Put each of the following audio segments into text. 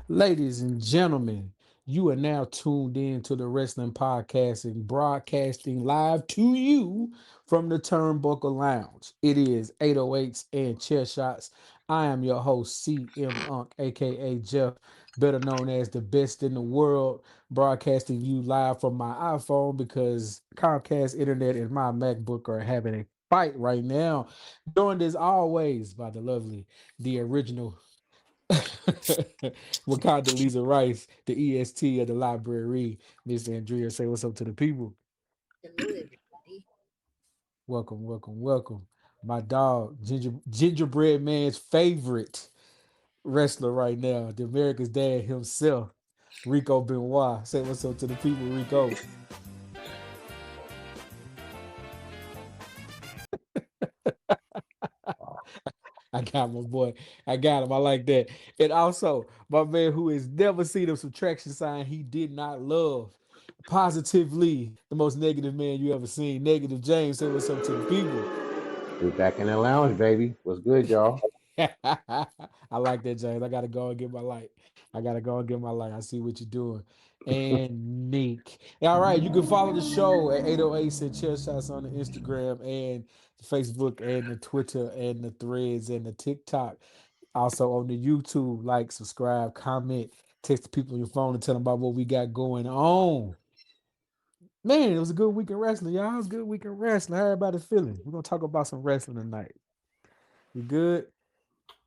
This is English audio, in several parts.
Ladies and gentlemen, you are now tuned in to the Wrestling Podcast and broadcasting live to you from the Turnbuckle Lounge. It is 808s and Chair Shots. I am your host, CM Unk, aka Jeff, better known as the best in the world, broadcasting you live from my iPhone because Comcast Internet and my MacBook are having a fight right now. Joined as always by the lovely, the original Wakanda Lisa Rice, the EST of the library. Miss Andrea, say what's up to the people. Hello, everybody. Welcome, welcome, welcome. My dog, Gingerbread Man's favorite wrestler right now, the America's dad himself, Rico Benoit. Say what's up to the people, Rico. I got my boy. I got him. I like that. And also, my man who has never seen a subtraction sign he did not love. Positively, the most negative man you ever seen. Negative James, say what's up to the people. We back in the lounge, baby. What's good, y'all? I like that, James. I gotta go and get my light. I gotta go and get my light. I see what you're doing. And Nick. All right, you can follow the show at 808 and Chair Shots on the Instagram and the Facebook and the Twitter and the threads and the TikTok. Also on the YouTube, like, subscribe, comment, text the people on your phone and tell them about what we got going on. Man, it was a good week in wrestling, y'all. It was a good week in wrestling. How everybody feeling? We're gonna talk about some wrestling tonight. You good?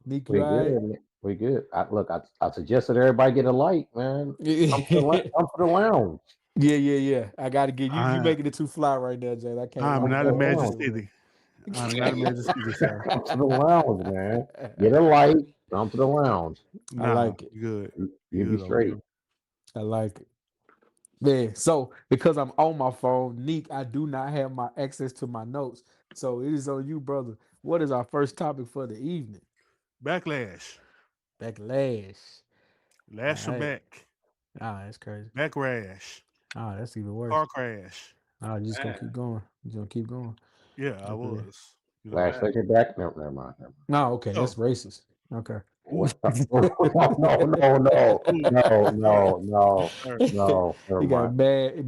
Nick, you We all good. right? Man. We good. I suggested everybody get a light, man. Come to Yeah, come to the lounge. yeah. I gotta get you. You I making it too fly right now, Jay. I can't I'm lie. Come I to not the a gotta get Magic lounge. you. City. I'm not a Magic City, sir. Come to the lounge, man. Get a light. Come to the lounge. I Nah, like it. you good. You You be good over straight. here. I like it. Man, so because I'm on my phone, Neek, I do not have my access to my notes. So it is on you, brother. What is our first topic for the evening? Backlash. Backlash. All Lash your right. back. Ah, that's crazy. Backrash. Ah, that's even worse. Car crash. Ah, you just gonna keep going. You gonna keep going. Yeah, I Okay. was. You know. Flash your back. No, never mind. Never No, okay, that's Oh, racist. Okay. ooh, mind. No. ooh, No, hurt, no, no, hurt. no. Never You got mind.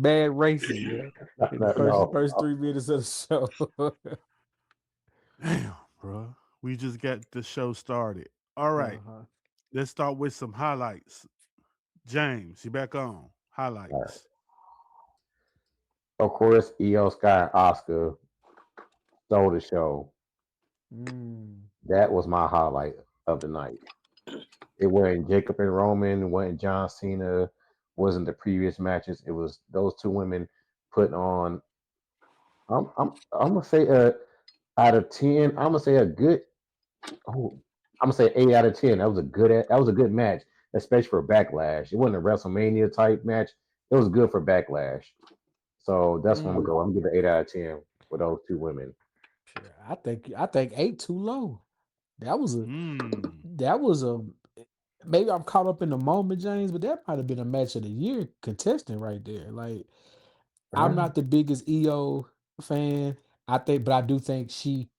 bad racist, yeah. In the No, first no. 3 minutes of the show. Damn, bro. We just got the show started. All right. Uh-huh. Let's start with some highlights. James, you back on. All right. Highlights. Of course, EO Sky and Oscar stole the show. Mm. That was my highlight of the night. It wasn't Jacob and Roman, it wasn't John Cena, wasn't the previous matches. It was those two women put on. I'm gonna say out of 10. I'm gonna say a good. Oh, I'm gonna say 8 out of 10. That was a good match, especially for Backlash. It wasn't a WrestleMania type match. It was good for Backlash. So that's what I'm gonna Mm. go. I'm gonna give it 8 out of 10 with those two women. Shit, I think eight too low. That was a Mmm. that was a maybe I'm caught up in the moment, James, but that might have been a match of the year contestant right there. Like I'm Uh, not the biggest EO fan. I think, but I do think she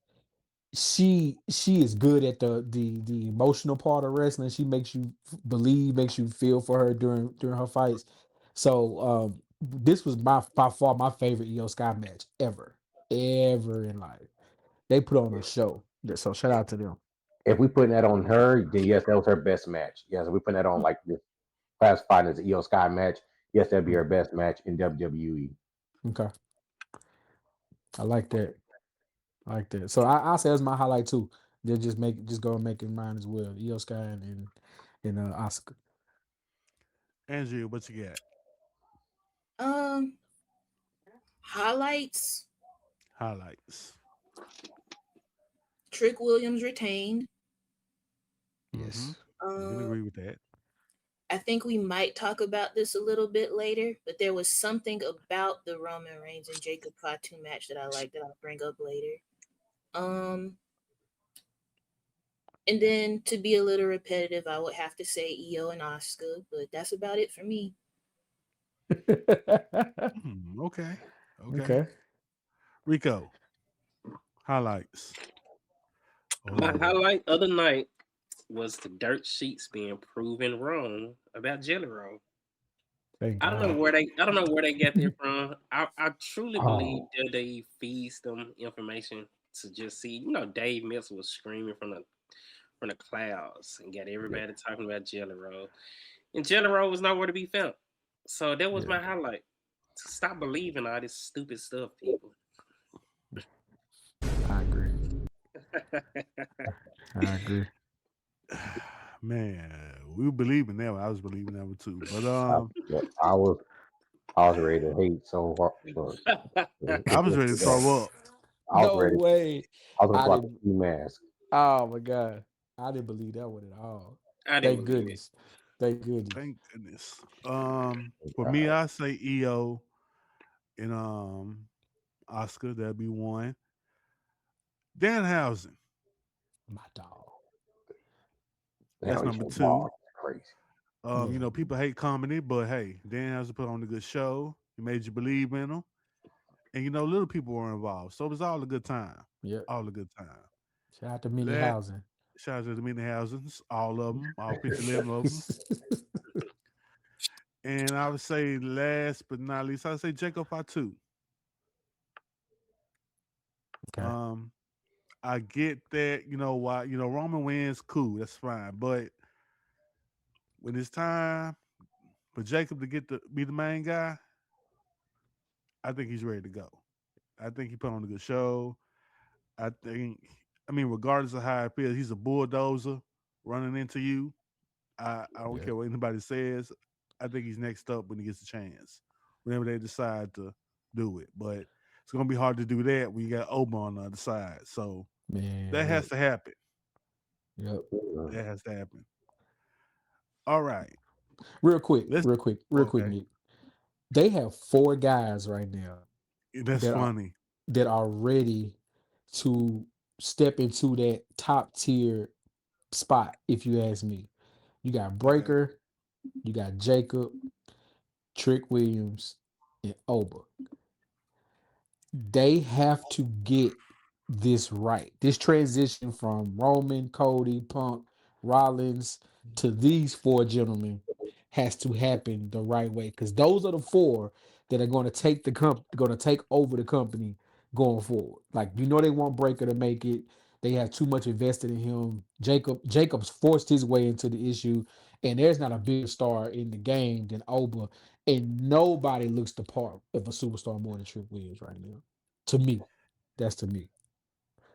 is good at the emotional part of wrestling. She makes you believe, makes you feel for her during her fights. So this was by far my favorite Io Sky match ever in life. They put on a show. So shout out to them. if we putting that on her, then yes, that was her best match. Yes, if we putting that on like this classified as an EO Sky match, yes, that'd be her Mhm. best match in WWE. Okay, I like that. I like that. So I'll say that's my highlight too. Then just go and make it mine as well. Io Sky and Oscar. Andrea, what you got? Um, Highlights. Highlights. Trick Williams retained. Mm-hmm. Yes. We can Um, agree with that. I think we might talk about this a little bit later, but there was something about the Roman Reigns and Jacob Fatu match that I like that I'll bring up later. Um, and then to be a little repetitive, I would have to say Io and Oscar, but that's about it for me. Okay. Okay. Okay. Rico, highlights. My Oh, highlight of the night. was the dirt sheets being proven wrong about Jelly Roll. Thank I don't know God. where they got that from. I truly believe Oh, that they feeds them information to just see. Dave Mills was screaming from the clouds and got yeah. everybody talking about Jelly Roll, and Jelly Roll was nowhere to be found. So that was Yeah. my highlight. Stop believing all this stupid stuff, people. I agree. I agree. Man, we were believing that one. I was believing that one too. But Yeah, I was ready to hate so hard. Look, I was ready to throw up. I was No ready. way. I was I gonna didn't. the mask. Oh my God. I didn't believe that one at all. I didn't Thank believe it. goodness. Thank goodness. Thank goodness. For me, I say EO and Oscar. That'd be one. Danhausen. My dog. That's Now number he's 2. wild. Crazy. Yeah. People hate comedy, but hey, Danhausen put on a good show. He made you believe in him. And little people were involved. So it was all a good time. Yep. All a good time. Shout out to Minnie That Housing. shout out to the many houses, all of them, all 11 of them. And I would say last but not least, I would say Jacob Fatu. Okay. I get that, why, Roman wins, cool, that's fine. But when it's time for Jacob to be the main guy, I think he's ready to go. I think he put on a good show. Regardless of how it feels, he's a bulldozer running into you. I don't Yeah. care what anybody says. I think he's next up when he gets a chance, whenever they decide to do it. But it's going to be hard to do that when you got Oba on the other side. So Man. that has to happen. Yep. That has to happen. All right. Real quick, Let's- Nick. They have 4 guys right now That's that funny. that are ready to step into that top tier spot, if you ask me. You got Breaker, you got Jacob, Trick Williams, and Oba. They have to get this right. This transition from Roman, Cody, Punk, Rollins to these 4 gentlemen has to happen the right way, because those are the 4 that are going to take going to take over the company going forward. Like, they want Breaker to make it. They have too much invested in him. Jacob's forced his way into the issue, and there's not a bigger star in the game than Oba, and nobody looks the part of a superstar more than Trick Williams right now. To me, that's to me.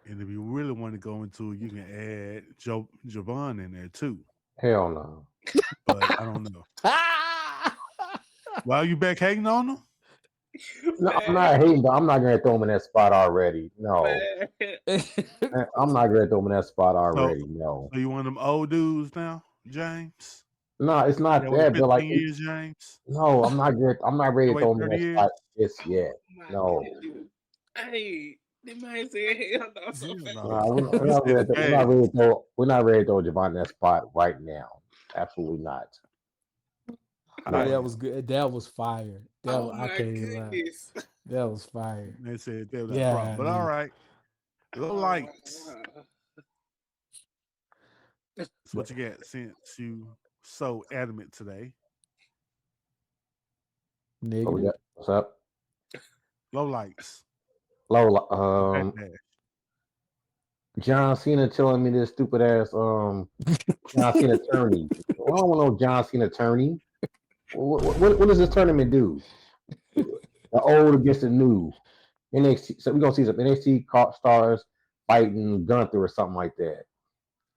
And if you really want to go into it, you can add Javon in there too. Hell no. But I don't know. Why are you back hating on him? No, I'm not hating, but I'm not gonna throw him in that spot already. No, I'm not gonna throw him in that spot already. No, So you one of them old dudes now, James? no, it's not That that. was But 15 years, James. no, I'm not good. I'm not ready to Wait throw him in 30 that years? spot just yet. No, Hey, that man said hell no so Hell fast. no. no, we're He not said ready to hey. we're not ready to throw Javon in that spot right now. Absolutely not. Oh, that was good. That was fire. Oh I my can't even lie. goodness. That was fire. They said that was a Yeah, problem. But all right. Low lights. That's what you got since you so adamant today. What we Negative. got? What's up? Low lights. Low. Backlash. John Cena telling me this stupid ass John Cena attorney. I don't want no John Cena attorney. What does this tournament do? The old against the new. NXT. So we're gonna see some NXT stars fighting Gunther or something like that.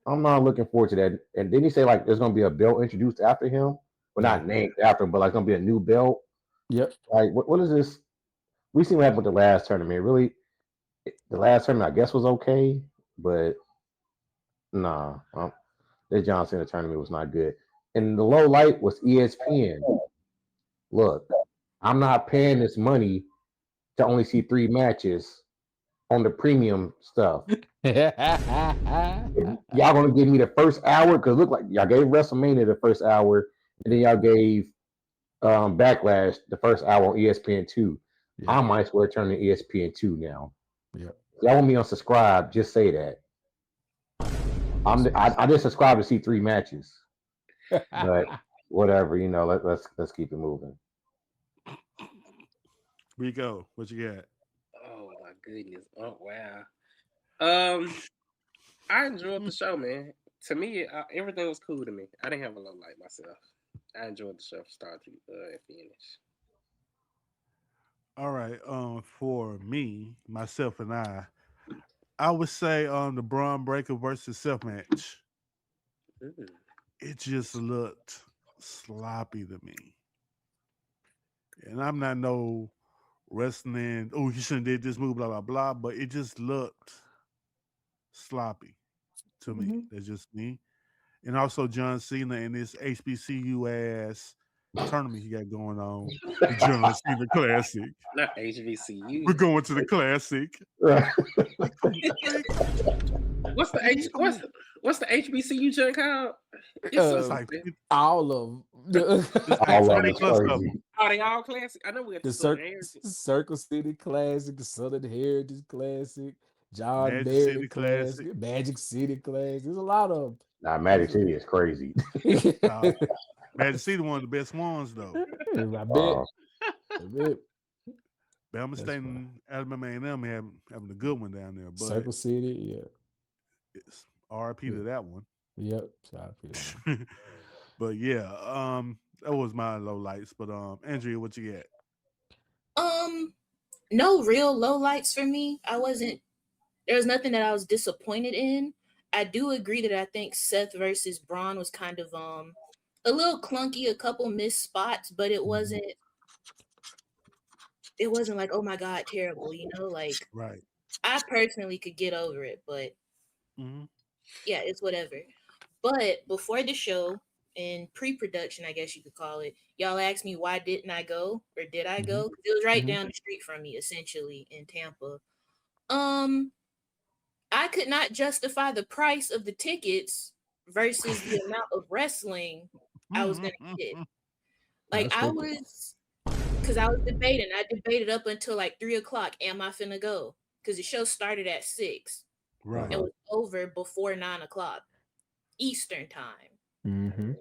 I'm not looking forward to that. And didn't he say like there's gonna be a belt introduced after him? Well, not named after him, but like gonna be a new belt. Yep. Like what is this? We seen what happened with the last tournament. Really, the last tournament I guess was okay, but nah, the John Cena tournament was not good. And the low light was ESPN. Look, I'm not paying this money to only see 3 matches on the premium stuff. Y'all gonna give me the first hour? Because look like y'all gave WrestleMania the first hour, and then y'all gave Backlash the first hour on ESPN2. Yeah. I might as well turn to ESPN2 now. Yep. Y'all want me unsubscribe? Just say that. I just subscribed to see 3 matches, but whatever. Let's keep it moving. Rico, what you got? Oh my goodness. Oh wow. I enjoyed the show, man. To me, everything was cool to me. I didn't have a low light myself. I enjoyed the show from start to finish. All right. For me, myself, and I would say the Braun Breaker versus Seth match. Mm. It just looked sloppy to me, and I'm not no wrestling. Oh, you shouldn't did this move, blah blah blah. But it just looked sloppy to me. Mhm. That's just me. And also John Cena and this HBCU ass tournament he got going on, the John Cena Classic. Not HBCU. We're going to the Classic. What's the HBCU junk called? It's like all of them. All of them it's crazy. Are they all classic? I know we got The Circle City Classic, the Southern Heritage Classic, John Magic Merritt City Classic, Classic. Magic City Classic. There's a lot of Nah, Magic City is crazy. them. Magic City one of the best ones though. I bet. I bet. Bama That's State and Alabama A&M having a good one down there. But Circle City, yeah. it's RIP to that one. Yep. Sorry for that. But yeah, that was my low lights. But Andrea, what you got? No real low lights for me. There was nothing that I was disappointed in. I do agree that I think Seth versus Braun was kind of a little clunky, a couple missed spots, but it wasn't like, oh my God, terrible, like Right. I personally could get over it, but yeah, it's whatever. But before the show, in pre-production, I guess you could call it, y'all asked me why didn't I go, or did I go? It was right down the street from me, essentially, in Tampa. I could not justify the price of the tickets versus the amount of wrestling I was gonna get. Like because I was debating. I debated up until like 3:00. Am I finna go? Because the show started at 6. Right. It was over before 9:00 Eastern time. Mm-hmm. It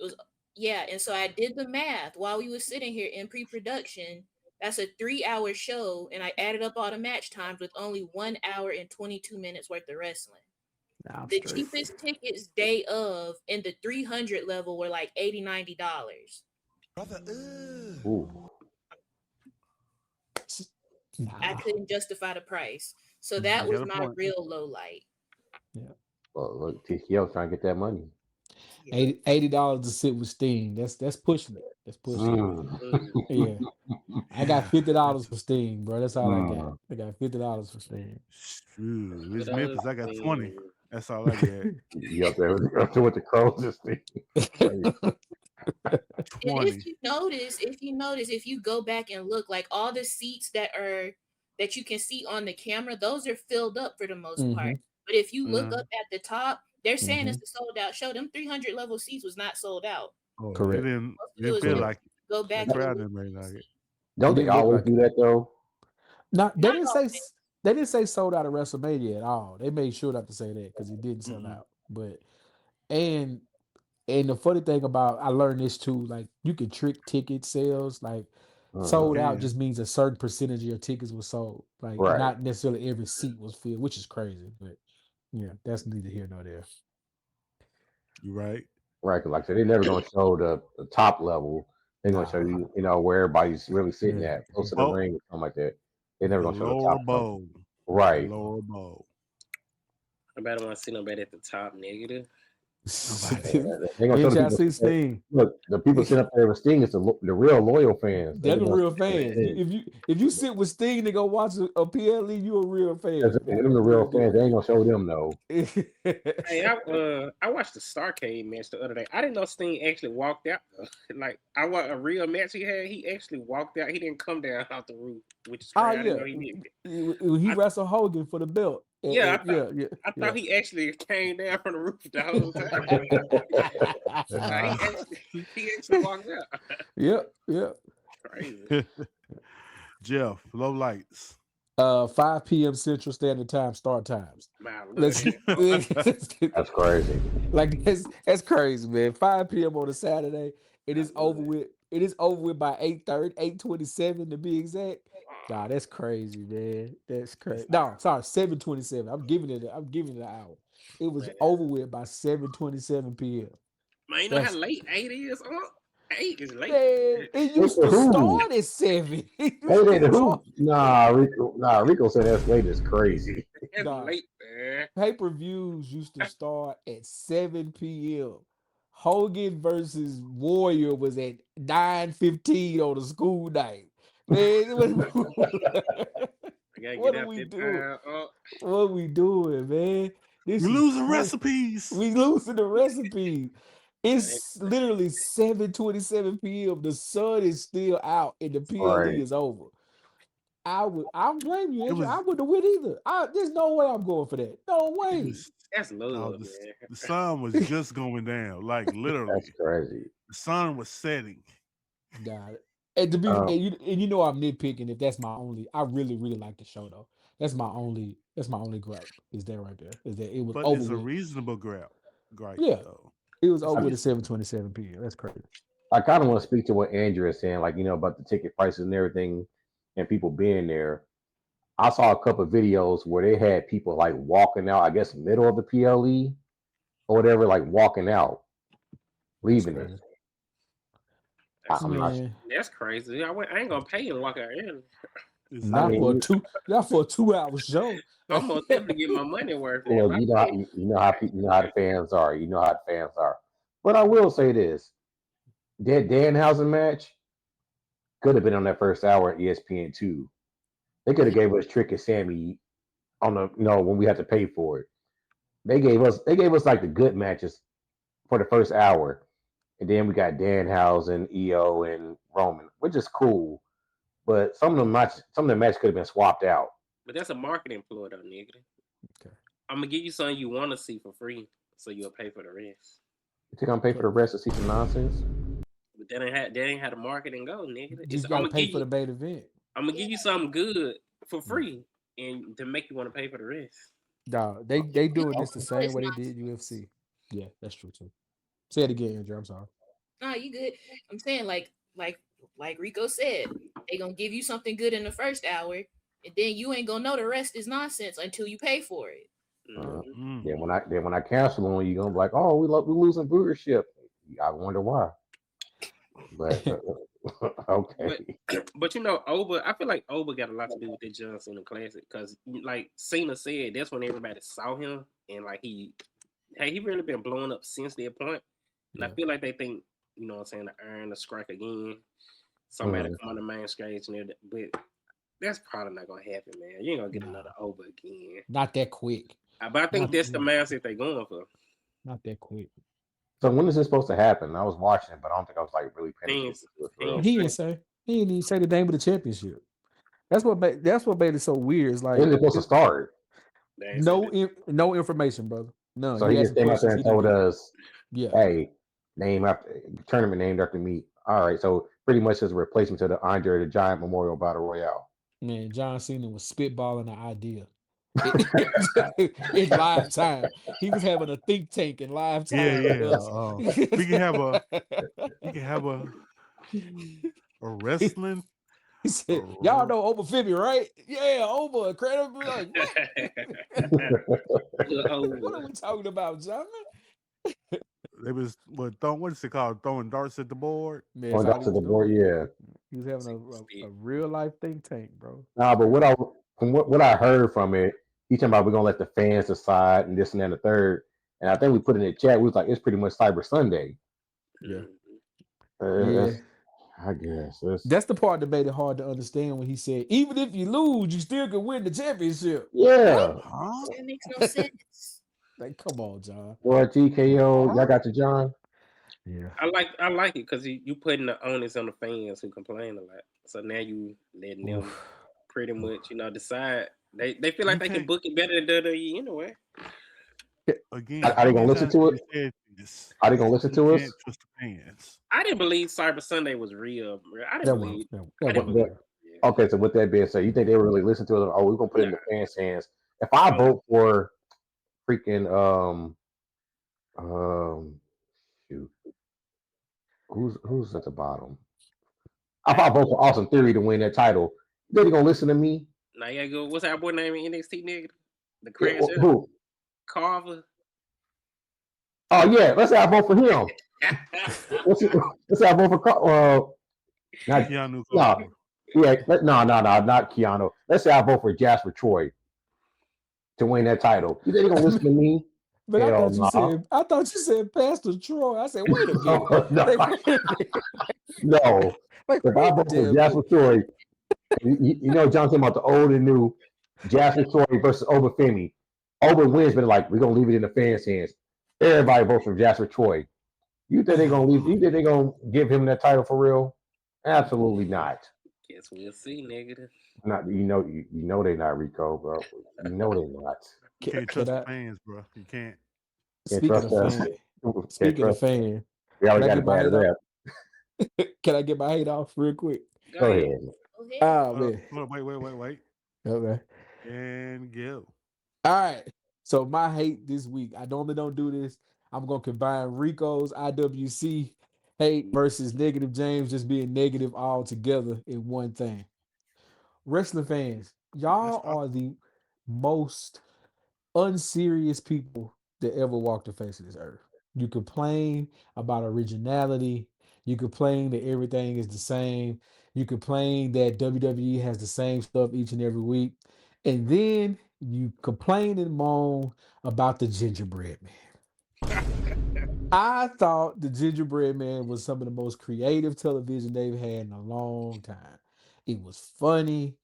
was and so I did the math while we were sitting here in pre-production. That's a 3-hour show, and I added up all the match times with only 1 hour and 22 minutes worth of wrestling. The cheapest tickets day of in the 300 level were like $80-$90. Ooh. I couldn't justify the price, so that was my real low light. Yeah. Well, look, TCL trying to get that money. $80 to sit with Sting. That's pushing it. That's pushing it. Yeah. I got $50 for Sting, bro. That's all I got. I got $50 for Sting. Shoot, it's Memphis. I got 20. That's all I got. You up there with the crows and Sting. And if you notice, if you go back and look, like all the seats that you can see on the camera, those are filled up for the most part. But if you look up at the top, they're saying it's a sold out show. Them 300 level seats was not sold out. Oh, correct. It didn't feel like it. Go back. The crowd didn't really like it. Don't they always do that though? No, they didn't say sold out of WrestleMania at all. They made sure not to say that because it didn't sell out. But and the funny thing about, I learned this too, like you can trick ticket sales. Like sold out just means a certain percentage of your tickets was sold. Like not necessarily every seat was filled, which is crazy. But yeah, that's neither here nor there. You right. Right, like I said, they're never gonna show the top level. They're gonna show you, where everybody's really sitting at, close to the ring or something like that. They're never gonna show the top bowl. Right. Lower bowl. Nobody want to see nobody at the top negative. Y'all see Sting. Look, the people sitting up there with Sting is the real loyal fans. They're the real fans. If you sit with Sting to go watch a PLE, you a real fan. Them the real fans. They ain't gonna show them though. Hey, I watched the Starcade match the other day. I didn't know Sting actually walked out though. Like I watched a real match he had. He actually walked out. He didn't come down off the roof, which is crazy. He wrestled Hogan for the belt. I thought he actually came down from the roof the whole time. he actually walked out. Yep. Crazy. Jeff, low lights. 5 p.m. Central Standard Time start times. My Let's, Lord. That's crazy. like that's crazy, man. 5 p.m. on a Saturday. It is over with. It is over with by 8:30, 8:27 to be exact. Nah, that's crazy, man. That's crazy. No, sorry, 7:27. I'm giving it an hour. It was Man, over with by 7:27 p.m. Man, you know how That's late 8 is? 8 is late. man, it used Who? to start at 7. It used Hey, to who? start- Rico said that's late is crazy. That's Nah. late, man. Pay-per-views used to start at 7 p.m. Hogan versus Warrior was at 9:15 on a school night. Man, I gotta what get are out we that doing? time. What we doing, man? This We're is losing crazy. recipes. We losing the recipe. It's literally 7:27 p.m. The sun is still out and the PLE Right. is over. I don't blame you, It Andrew. was- I wouldn't have win either. There's no way I'm going for that. No It way. was- That's love, no, man. the sun was just going down, like literally. That's crazy. The sun was setting. God. And to be Um, and you know I'm nitpicking if that's my only. I really like the show though. That's my only gripe. Is that right there? Is that it was But over it's a with. reasonable gripe, Yeah. though. It was over I- with at 7:27 p.m. That's crazy. I kind of want to speak to what Andrew is saying, like, about the ticket prices and everything and people being there. I saw a couple of videos where they had people like walking out, I guess, middle of the PLE or whatever, like walking out, leaving it. crazy. I'm not. Man, That's crazy. I ain't gonna pay and walk out in. It's not mean, for a 2-hour show. I'm gonna definitely get my money worth. Well, If I you know, pay- you know how the fans are. You know how the fans are. But I will say this: that Danhausen match could have been on that first hour at ESPN2. They could have gave us Trick and Sammy on the when we had to pay for it. They gave us like the good matches for the first hour, and then we got Danhausen, EO, and Roman, which is cool. But some of the matches could have been swapped out. But that's a marketing ploy, though, nigga. Okay. I'm gonna give you something you want to see for free, so you'll pay for the rest. You think I'm pay for the rest of see some nonsense? But that ain't how the marketing go, nigga. You gotta pay for the main event. I'm gonna give you something good for free, and to make you want to pay for the rest. Dog, they doing this the same way they did UFC. Yeah, that's true too. Say it again, Andrew. I'm sorry. No, you good. I'm saying like Rico said, they gonna give you something good in the first hour, and then you ain't gonna know the rest is nonsense until you pay for it. Mhm. Then when I cancel on you, gonna be like, oh, we losing viewership. I wonder why. But okay. But Oba, I feel like Oba got a lot to do with the John Cena Classic, because like Cena said, that's when everybody saw him, and like he really been blowing up since that point. And I feel like they think, you know what I'm saying, to earn the strike again, somebody come on the main stage, but that's probably not gonna happen, man. You ain't gonna get another Oba again. Not that quick. But I think that's the mindset they're going for. Not that quick. So when is this supposed to happen? I was watching it, but I don't think I was like really paying attention to it. For real. He didn't even say the name of the championship. That's what made it so weird. It's like When is it supposed to start? No information, brother. No. So he just came out there and told us, yeah, hey, tournament named after me. All right, so pretty much as a replacement to the Andre the Giant Memorial Battle Royale. Man, John Cena was spitballing the idea. In live time, he was having a think tank in live time. Yeah. We can have a wrestling. He said, "Y'all know Oba Fibby, right? Yeah, Oba, incredible." Like, what are we talking about, John? It was what is it called? Throwing darts at the board. Man, Going darts at the board, yeah. He was having a real life think tank, bro. Nah, but what I heard from it, he's talking about we're gonna let the fans decide and this and that and the third. And I think we put in the chat, we was like, it's pretty much Cyber Sunday. Yeah. I guess that's the part that made it hard to understand when he said, even if you lose, you still can win the championship. Yeah. That makes no sense. Like, come on, John. Or TKO, y'all got your John? Yeah. I like it because you putting the onus on the fans who complain a lot. So now you letting them pretty much, decide. They feel like they can book it better than WWE anyway. Again, are they gonna listen to it? Are they gonna listen to us? I didn't believe Cyber Sunday was real. I didn't believe. Okay, so with that being said, you think they really listen to it? Oh, we're gonna put it in the fans' hands. If I vote for freaking shoot, who's at the bottom? If I vote for Austin Theory to win that title, they gonna listen to me? Now you gotta go. What's our boy name in NXT nigga? The Yeah, crash who? Carver. Oh yeah, let's say I vote for him. let's say I vote for Keanu Carter. no, not Keanu. Let's say I vote for Jasper Troy to win that title. You think they gonna listen to me? But Hell I thought you said Pastor Troy. I said, wait a minute. No. Like, If I vote for Jasper Troy, you know Johnson about the old and new Jasper Troy versus Oba Femi. Oba wins, but like we're gonna leave it in the fans' hands. Everybody votes for Jasper Troy. You think they're gonna leave? You think they're gonna give him that title for real? Absolutely not. Guess we'll see, nigga. Not you know they're not, Rico, bro. You know they're not. You can't trust the fans, bro. You can't. Speaking of fans, we already got a bad rep. Can I get my hate off real quick? Go ahead. Oh man. Wait. Okay. And go. All right. So my hate this week. I normally don't do this. I'm gonna combine Rico's IWC hate versus Negative James just being negative all together in one thing. Wrestling fans, y'all are the most unserious people that ever walked the face of this earth. You complain about originality. You complain that everything is the same. You complain that WWE has the same stuff each and every week. And then you complain and moan about the Gingerbread Man. I thought the Gingerbread Man was some of the most creative television they've had in a long time. It was funny.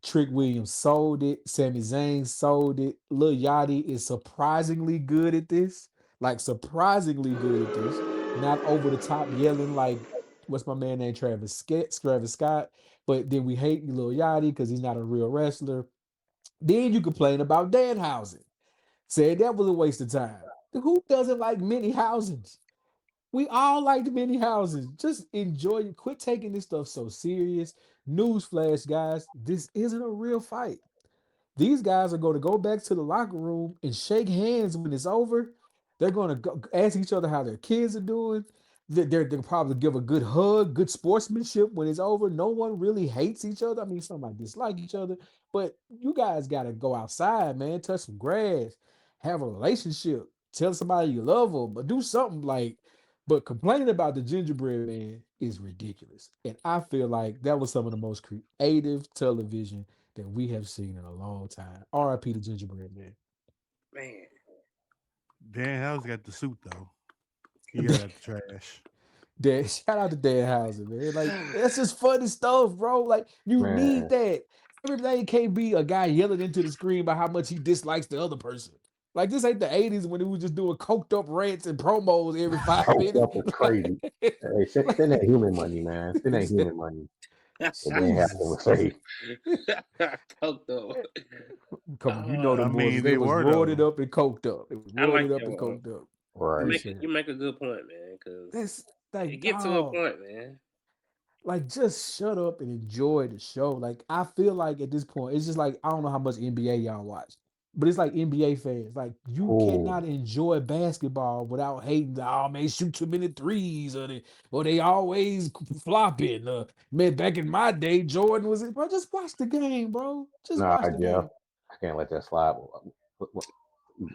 Trick Williams sold it. Sami Zayn sold it. Lil Yachty is surprisingly good at this. Like, surprisingly good at this. Not over the top yelling like, what's my man named? Travis Scott. But then we hate Lil Yachty because he's not a real wrestler. Then you complain about Danhausen. Said that was a waste of time. Who doesn't like mini housings? We all like the mini houses. Just enjoy it. Quit taking this stuff so serious. Newsflash, guys, this isn't a real fight. These guys are going to go back to the locker room and shake hands when it's over. They're going to go ask each other how their kids are doing. They'll probably give a good hug, good sportsmanship when it's over. No one really hates each other. I mean, some might dislike each other, but you guys got to go outside, man, touch some grass, have a relationship, tell somebody you love them, but do something like. But complaining about the Gingerbread Man is ridiculous. And I feel like that was some of the most creative television that we have seen in a long time. R.I.P. the Gingerbread Man. Man. Danhausen got the suit, though. He got out the trash. Shout out to Danhausen, man. Like, that's just funny stuff, bro. Like, you need that. Everything can't be a guy yelling into the screen about how much he dislikes the other person. Like, this ain't the 80s when it was just doing coked up rants and promos every 5 minutes. Coked up is crazy. Hey, send that human money, man. Send that human money. Coked up. Come on, you know the boys. They was roided up and coked up. It was roided up and coked up. Right. You make a good point, man. Because like, get to a point, man. Like, just shut up and enjoy the show. Like, I feel like at this point, it's just like, I don't know how much NBA y'all watch. But it's like NBA fans. Like, you cannot enjoy basketball without hating, oh, man, shoot too many threes, or they always flopping. Man, back in my day, Jordan was it. Bro, just watch the game, bro. Just watch the game. I can't let that slide.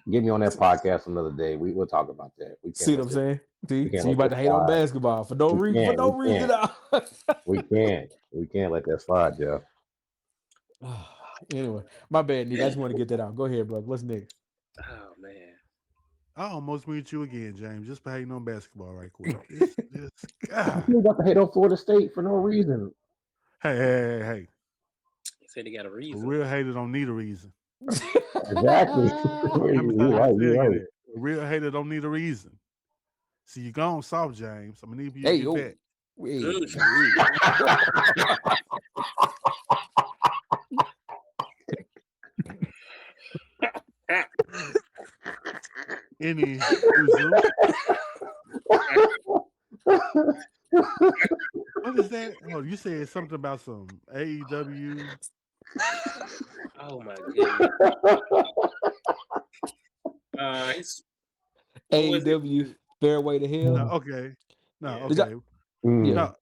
Get me on that podcast another day. We'll talk about that. See what I'm saying? See, you about to hate on basketball for no reason. For no reason at all. We can't let that slide, Jeff. Anyway, my bad, Nick. I just want to get that out. Go ahead, bro. What's next? Oh man, I almost meet you again, James, just for hating on basketball right quick. You got to hate on Florida State for no reason. Hey. He said he got a reason. A real hater don't need a reason. Exactly. You're right. A real hater don't need a reason. See, you gone soft, James. I'm gonna need you to get back. Any what is that? what? Oh, you said something about some AEW. Oh my goodness. What was it? AEW Fairway to No, Hell. okay. No, Yeah. Did okay. y'all- Mm. Yeah, No,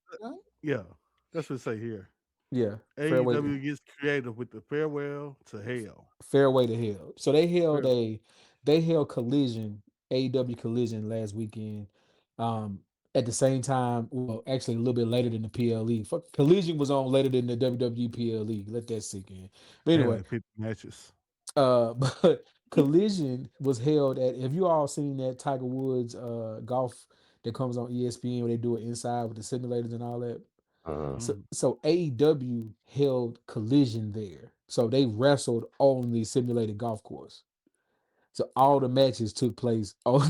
yeah. That's what it say here. yeah. Fairway AEW gets creative with the farewell to hell. Fairway to Hell. So Fair- they held Collision, AEW Collision last weekend. At the same time, well, actually a little bit later than the PLE. Collision was on later than the WWE PLE. Let that sink in. But They had anyway, like 50 matches. but Collision was held at. Have you all seen that Tiger Woods golf that comes on ESPN where they do it inside with the simulators and all that? Mm. So AEW held Collision there. So they wrestled on the simulated golf course. So all the matches took place on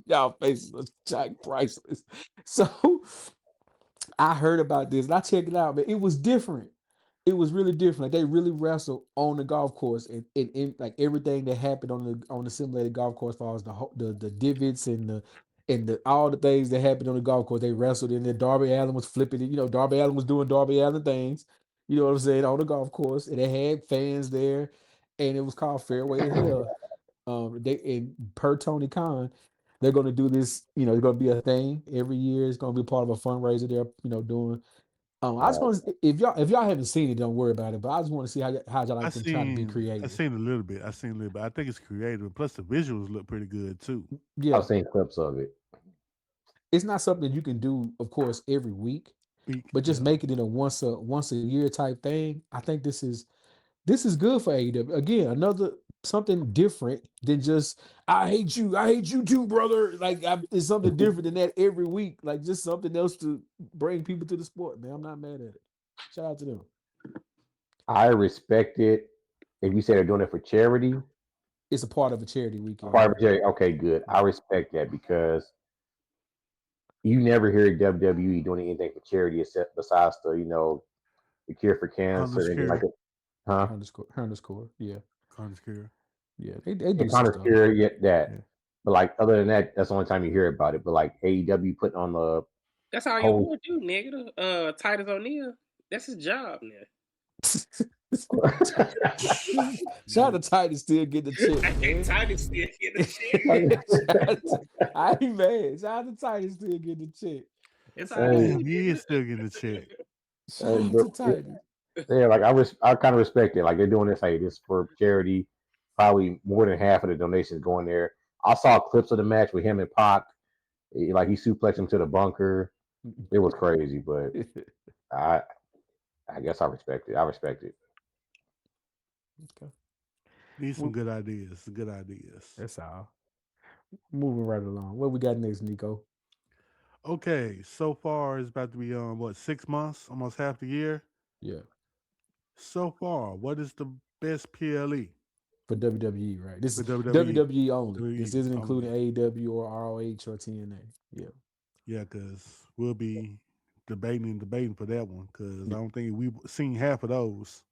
y'all faces are jack priceless. So I heard about this and I checked it out, but it was different. It was really different. Like they really wrestled on the golf course, and like everything that happened on the simulated golf course, as far as the divots and the all the things that happened on the golf course, they wrestled in there. Darby Allin was flipping it. Darby Allin was doing Darby Allin things. You know what I'm saying, on the golf course, and they had fans there, and it was called Fairway to Hell. They and per Tony Khan, they're going to do this. It's going to be a thing every year. It's going to be part of a fundraiser they're doing. I just want to, if y'all haven't seen it, don't worry about it. But I just want to see how y'all I like them try to be seen creative. a little bit. I think it's creative. Plus the visuals look pretty good too. Yeah, I've seen clips of it. it's not something you can do, of course, every week, but just Yeah. make it in a once a year type thing. I think this is good for AEW. Again, another something different than just I hate you too, brother. Like it's something different than that every week. Like just something else to bring people to the sport. Man, I'm not mad at it. Shout out to them. I respect it. If you say they're doing it for charity, It's a part of a charity weekend. part of charity, okay, good. I respect that because you never hear WWE doing anything for charity except besides the cure for cancer and anything like Underscore. that. Huh? Underscore. Yeah. Underscore. Yeah. They The do some kind of stuff. cure, yeah, that. Yeah. But like other than that, that's the only time you hear about it. But like AEW putting on the That's all your boy do, nigga. Titus O'Neil. That's his job now. Shout out to Titus still getting the check, man. Titus still getting the check. I ain't mad. Shout out to Titus still getting the check. It's Shout all Hey. good, He nigga. is still getting the check. out to Titus. Yeah, like I kind of respect it. Like they're doing this, hey, this for charity. Probably more than half of the donations going there. I saw clips of the match with him and Pac. Like he suplexed him to the bunker. It was crazy, but I guess I respect it. I respect it. Okay. Need some good ideas. Good ideas. That's all. Moving right along. What we got next, Nico? Okay, so far it's about to be 6 months, almost half the year. Yeah. So far, what is the best PLE For WWE, right? This for is WWE? WWE only. WWE This isn't only. including AEW or ROH or TNA. Yeah. Yeah, because we'll be debating for that one because I don't think we've seen half of those.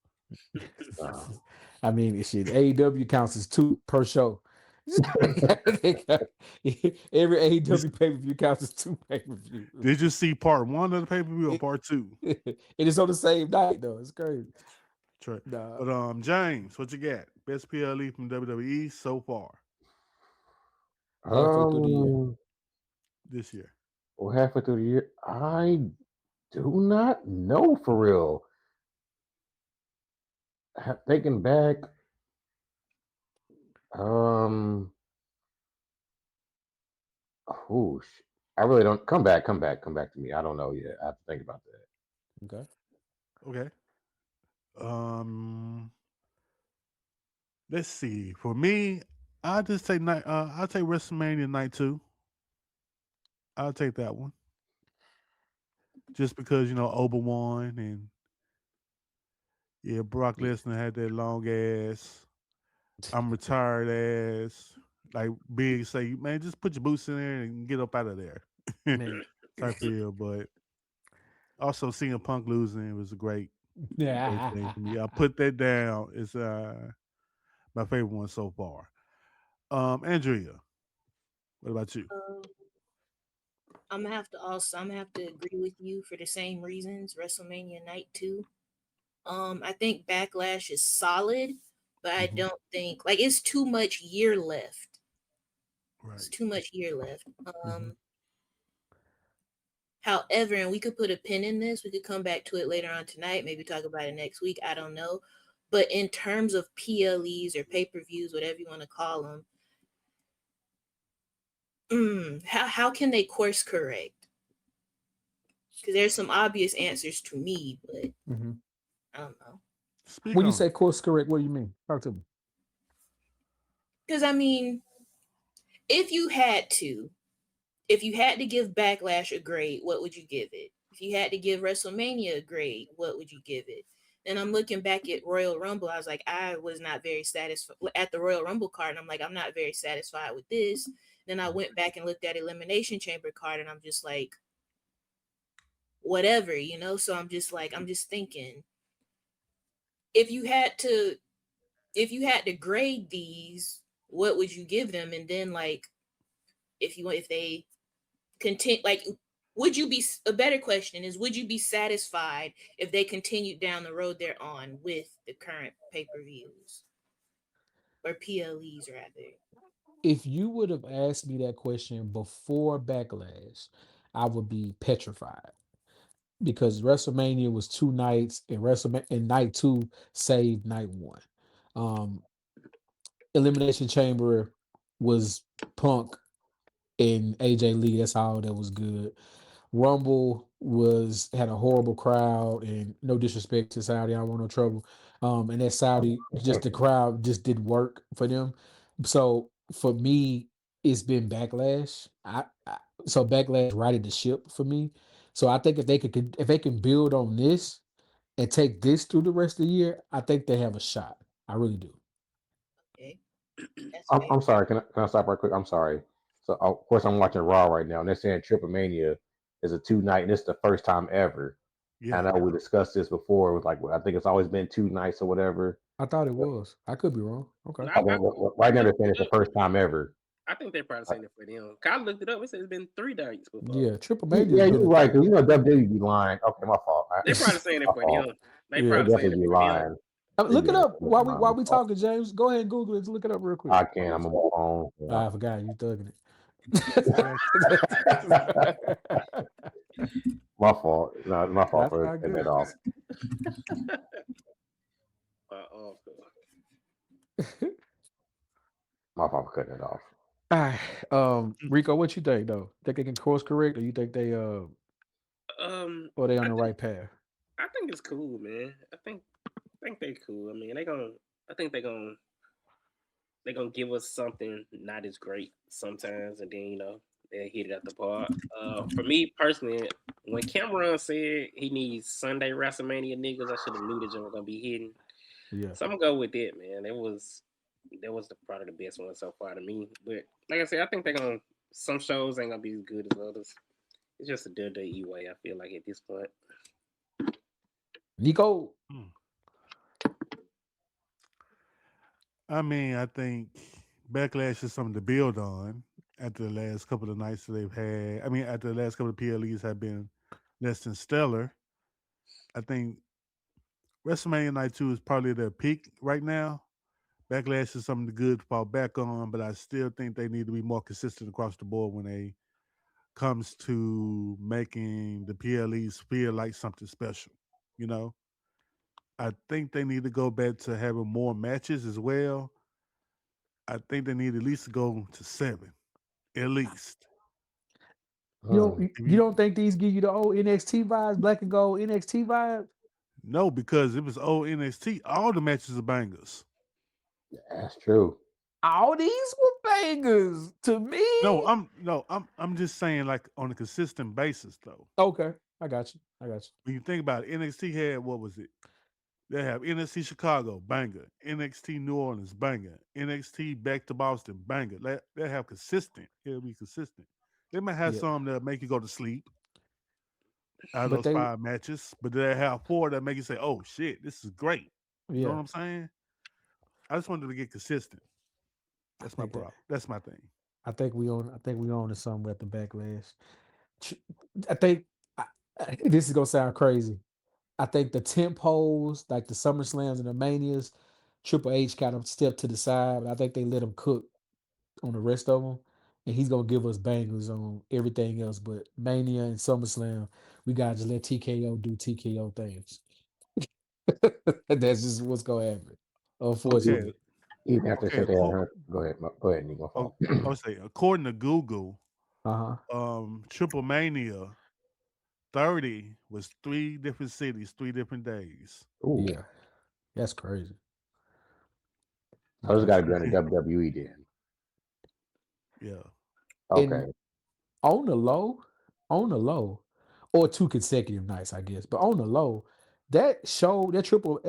I mean, shit. AEW counts as 2 per show. Every AEW pay per view counts as 2 pay per views. Did you see part 1 of the pay per view or part 2? And it's on the same night though. It's crazy. Right. Nah. But James, what you got? Best PLE from WWE so far Halfway through the year. this year. Well, halfway through the year, I do not know for real. Thinking back, I really don't. Come back to me. I don't know yet. I have to think about that. Okay. Let's see. For me, I'll just take I'll take WrestleMania Night 2. I'll take that one. Just because, Obi-Wan and Brock Lesnar had that long ass, I'm retired ass, like Big say, man, just put your boots in there and get up out of there. Type feel, but also seeing Punk losing was a great thing for me. I put that down. It's my favorite one so far. Andrea, what about you? I'm gonna have to agree with you for the same reasons. WrestleMania Night 2. I think Backlash is solid, but I don't think like it's too much year left. Right. It's too much year left. However, and we could put a pin in this. We could come back to it later on tonight. Maybe talk about it next week. I don't know. But in terms of PLEs or pay-per-views, whatever you want to call them, how can they course correct? Because there's some obvious answers to me, but I don't know. When you say course correct, what do you mean? Talk to me. Because I mean, if you had to give Backlash a grade, what would you give it? If you had to give WrestleMania a grade, what would you give it? And I'm looking back at Royal Rumble. I was like, I was not very satisfied at the Royal Rumble card. And I'm like, I'm not very satisfied with this. Then I went back and looked at Elimination Chamber card, and I'm just like, whatever, you know? So I'm just thinking, if you had to grade these, what would you give them? And then like, if they continue, like, would you be, a better question is, would you be satisfied if they continued down the road they're on with the current pay-per-views or PLEs rather? If you would have asked me that question before Backlash, I would be petrified, because WrestleMania was 2 nights, and night 2 saved night 1. Elimination Chamber was Punk and AJ Lee. That's all that was good. Rumble had a horrible crowd, and no disrespect to Saudi, I don't want no trouble. And that Saudi, just the crowd just didn't work for them. So for me, it's been Backlash. So Backlash righted the ship for me. So I think if they can build on this and take this through the rest of the year, I think they have a shot. I really do. Okay. I'm sorry. Can I stop right quick? I'm sorry. So of course I'm watching Raw right now, and they're saying Triple Mania is a 2-night, and it's the first time ever. Yeah. I know we discussed this before. With like, I think it's always been 2 nights or whatever. I thought it was. I could be wrong. Okay. Right now they're saying it's the first time ever. I think they're probably saying it for them. I looked it up. It says it's been 3 nights before. Yeah, Triple Mania. Yeah, you're right. Because WWE be lying. Okay, my fault. They're probably saying it for them. They probably saying it be for lying. Look it up while we talking, James. Go ahead and Google it. Look it up real quick. I can. I'm on my phone. Yeah. I forgot you thugging it. My fault. No, my fault for cutting it off. My fault for cutting it off. Rico, what you think though? Think they can course correct, or you think they or they on the right path? I think it's cool, man. I think they cool. I mean, I think they're gonna give us something not as great sometimes, and then they'll hit it at the park. For me personally, when Cameron said he needs Sunday WrestleMania niggas, I should have knew that they were gonna be hitting. Yeah. So I'm gonna go with that, man. That was probably the best one so far to me. But like I said, I think some shows ain't gonna be as good as others. It's just a WWE way, I feel like, at this point. Nico. I mean, I think Backlash is something to build on after the last couple of nights that they've had. I mean, after the last couple of PLEs have been less than stellar. I think WrestleMania Night 2 is probably their peak right now. Backlash is something good to fall back on, but I still think they need to be more consistent across the board when they comes to making the PLEs feel like something special. I think they need to go back to having more matches as well. I think they need at least to go to 7, at least. You don't think these give you the old NXT vibes, black and gold NXT vibe? No, because it was old NXT. All the matches are bangers. That's true. All these were bangers to me. No, I'm just saying, like, on a consistent basis, though. Okay, I got you. When you think about it, NXT had, what was it? They have NXT Chicago, banger. NXT New Orleans, banger. NXT back to Boston, banger. They have consistent. It'll be consistent. They might have some that make you go to sleep out of those 5 matches, but they have 4 that make you say, "Oh shit, this is great." You know what I'm saying? I just wanted to get consistent. That's my problem. That's my thing. I think we on to something with the Backlash. I think this is gonna sound crazy. I think the tempos, like the SummerSlams and the Manias, Triple H kind of stepped to the side. But I think they let him cook on the rest of them, and he's gonna give us bangers on everything else. But Mania and SummerSlam, we gotta just let TKO do TKO things. That's just what's gonna happen, Okay, unfortunately. Even after okay. since they had her, go ahead, Nico. I would say, according to Google, Uh huh. Triple Mania 30 was 3 different cities, 3 different days. Ooh, Yeah, that's crazy. so it's That's got to be on the crazy. WWE then. Yeah. Okay, And on the low, on the low, or 2 consecutive nights, I guess. But on the low, that show, that triple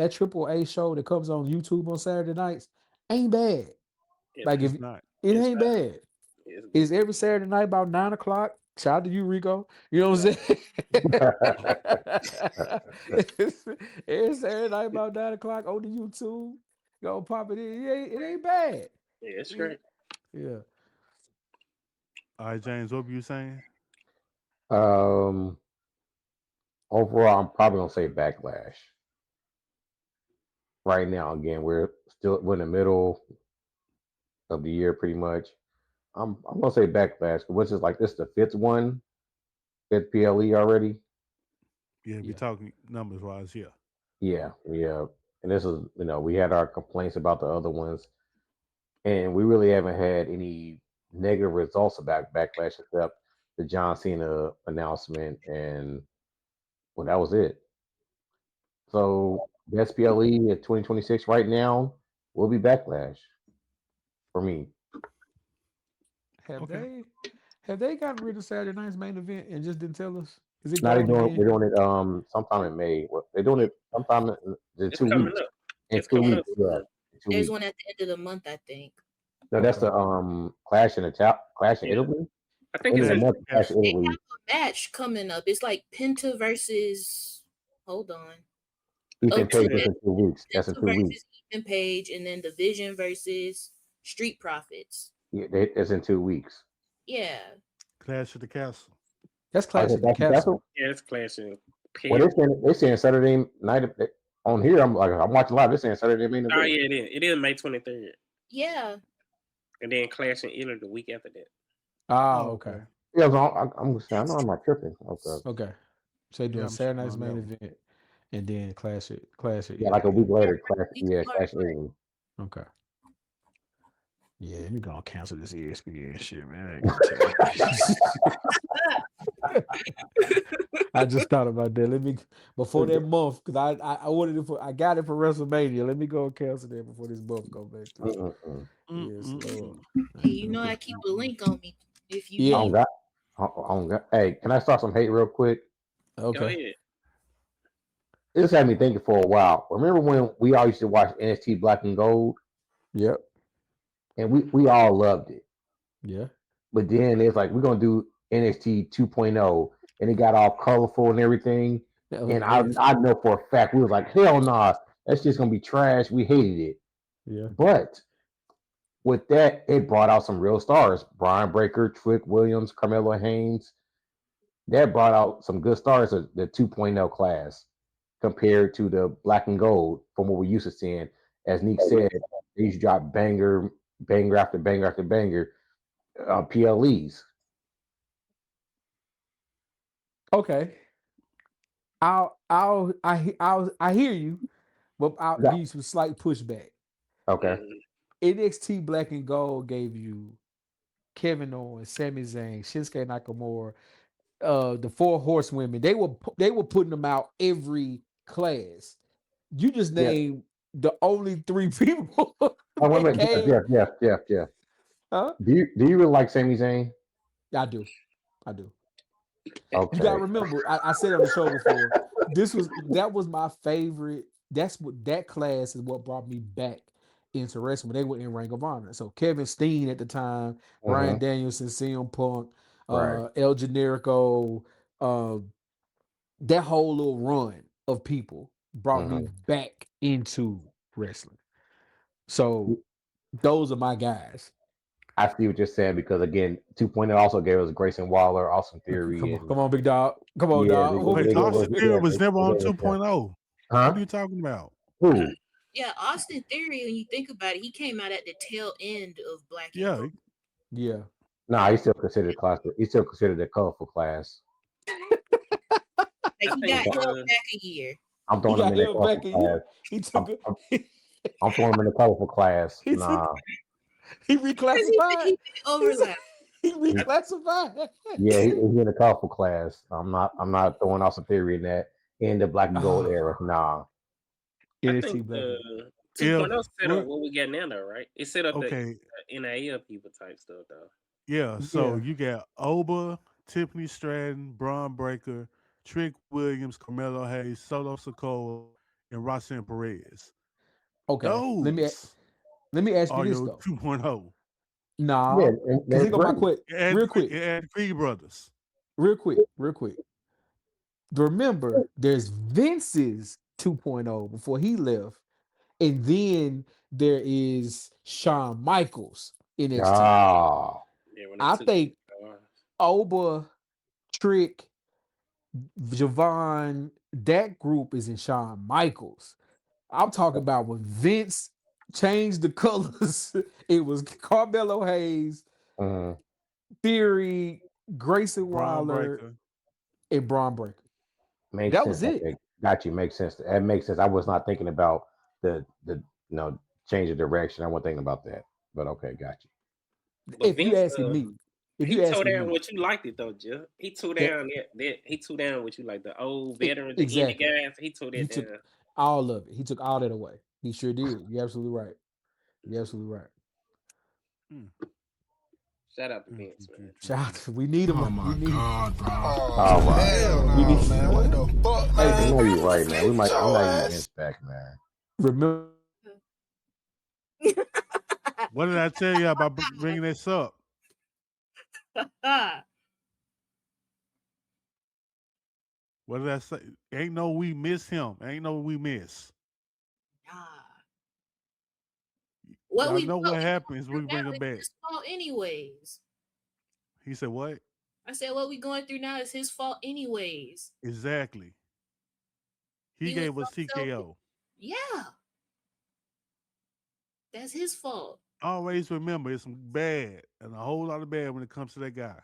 A show that comes on YouTube on Saturday nights ain't bad. It's Like if It's not. it it's ain't not. bad. It's It's good. every Saturday night about 9 o'clock. Shout out to you, Rico. You know what I'm saying? It's every Saturday night about 9 o'clock on the YouTube. Go pop it in. It ain't bad. Yeah, it's Yeah. great. Yeah. All right, James, what were you saying? um, overall, I'm probably gonna say Backlash. Right now, again, we're in the middle of the year, pretty much. I'm gonna say Backlash, which is like this the fifth PLE already. Yeah, if you're Yeah. talking numbers wise, yeah. Yeah. And this is, we had our complaints about the other ones, and we really haven't had any negative results about Backlash except the John Cena announcement, and well, that was it. So the SPLE at 2026 right now will be Backlash for me. Have Okay. they gotten rid of Saturday night's main event and just didn't tell us? Is it Now gone they're again? doing it sometime in May. They're doing it sometime in It's two coming weeks. up. In It's two coming up weeks, yeah, soon. in two There's weeks. one at the end of the month, I think. No, that's Okay. the Clash in Yeah, Italy. I think End of it's the Clash in. of month, the Clash in Castle. They Italy. have a match coming up. It's like Penta versus. Hold on. Ethan You Page Two is said in 2 weeks. That's in Penta 2 weeks. versus Ethan Page, and then Division versus Street Profits. Yeah, it's in 2 weeks. Yeah. Clash of the Castle. That's Oh, is Clash it at the Clash in Castle. Castle? Yeah, it's Clash of Well, Paris. they're saying Saturday night on here. I'm watching live. They're saying Saturday main Oh event. yeah, it is. It is May 23rd, Yeah. and then Clash in Italy the week after that. Ah, Oh, okay. okay. Yeah, I'm saying I know I'm not tripping. Okay. Okay. So they Yeah, doing I'm Saturday tripping night's on that main one. event and then Clash at Yeah, like a Italy. week later, Week apart. Clash in Italy. Okay. Yeah, you gonna cancel this ESPN shit, man. I ain't gonna tell you. I just thought about that. Let me before that month, because I wanted it for I got it for WrestleMania. Let me go and cancel that before this month go back through. Mm-mm-mm. Yes, Lord. Mm-mm-mm. Hey, you know I keep a link on me if you I Yeah. don't need. got. I don't got. Hey, can I start some hate real quick? Go Okay. ahead. This had me thinking for a while. Remember when we all used to watch NXT Black and Gold, Yep. and we all loved it. Yeah. But then it's like we're gonna do NXT 2.0, and it got all colorful and everything. That was And I nasty. I know for a fact we was like, hell nah, that's just gonna be trash. We hated it. Yeah. But with that, it brought out some real stars: Brian Breaker, Trick Williams, Carmelo Haynes. That brought out some good stars of the 2.0 class compared to the Black and Gold from what we used to seeing. As Neek said, they used to drop banger after banger after banger. PLEs. Okay. I hear you, but I'll Yeah. give you some slight pushback. Okay. Mhm. NXT Black and Gold gave you Kevin Owens, Sami Zayn, Shinsuke Nakamura, the Four Horsewomen. They were putting them out every class. You just Yeah. named the only three people Oh, wait a that minute. came. Jeff. Huh? Do you really like Sami Zayn? I do. I do. You gotta Okay. remember, I said on the show before, that was my favorite. That's what that class is what brought me back into wrestling when they were in Ring of Honor. So Kevin Steen at the time, Brian Mm-hmm. Danielson, CM Punk, Right. El Generico, uh, that whole little run of people brought me Mm-hmm. back into wrestling. So those are my guys. I see what you're saying because again, 2.0 also gave us Grayson Waller, Austin Theory, Come on, and come on, big dog. Come on, yeah, dog. What we Wait, they gave doing? us Austin Theory was never they on gave us that. 2.0. Huh? What are you talking about? Who? Yeah, Austin Theory, when you think about it, he came out at the tail end of Black and Yeah, Gold. Yeah. Nah, he's still considered class. He's still considered a colorful class. Like I he think got held back a year. I'm He throwing him got in the held colorful back a year. class. He I'm, took it. I'm, I'm throwing him in the colorful class. He took. Nah, He Because reclassified. he did overlap. He he, reclassified. yeah, he's in the colorful class. I'm not throwing Austin Theory in that in the black and gold Oh, era. Nah. I NXT think Black. 2.0 set up What? what we got now, though, right? It set up the Okay, NIL people type stuff, though. yeah. So Yeah. you got Oba, Tiffany Stratton, Braun Breaker, Trick Williams, Carmelo Hayes, Solo Sokoa, and Roxanne Perez. Okay. Those Let me ask you are this your though. 2.0. Nah, Yeah, because here that's go my great. quick. Real quick. And Creed Brothers. Real quick. Real quick. Remember, there's Vince's 2.0 before he left, and then there is Shawn Michaels NXT. Ah, Yeah, when they I took think uh, Oba, Trick, Javon, that group is in Shawn Michaels. I'm talking about when Vince changed the colors. It was Carmelo Hayes, mm, Theory, Grayson Braun Waller, Breaker. and Braun Breaker. makes That sense. was it. Okay, got you. Makes sense. That makes sense. I was not thinking about the change of direction. I wasn't thinking about that. But okay, got you. but If you Vince, asking me, if he you tore asking down me, what you liked it though, Jeff. He tore that down that he tore down what you like the old veterans, the indie exactly. guys. He tore He that took down. all of it. He took all that away. He sure did. You're absolutely right. You're absolutely right. Mm, Shout out to mm, mm, Vince, man. mm, mm, Shout out mm. to, we need him. Oh We my need him. God, bro. Oh my Hell god. We no, need man. What the fuck, hey, I man? know you're right, man. We Get might your need ass. Vince back, man. remember What did I tell you about bringing this up? What did I say? Ain't no we miss him. Ain't no we miss. Nah. What Y'all we know what what we happens going when we through bring now him is back. his fault anyways. He said, what? I said what we going through now is his fault anyways. Exactly. He He was gave us so selfish. TKO. Yeah. That's his fault. Always remember, it's some bad and a whole lot of bad when it comes to that guy.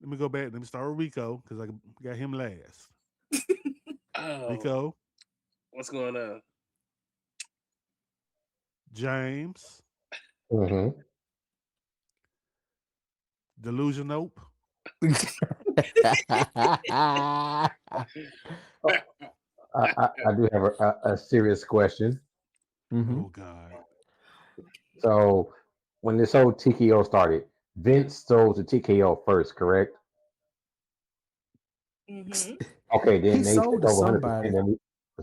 Let me go back. Let me start with Rico because I got him last. Oh, Rico, what's going on? James, Mm-hmm. Delusion Nope. I do have a serious question. Mhm. Oh God. So when this whole TKO started, Vince sold the TKO first, correct? Mm-hmm. Okay, He then they sold took to over 100%. somebody. Then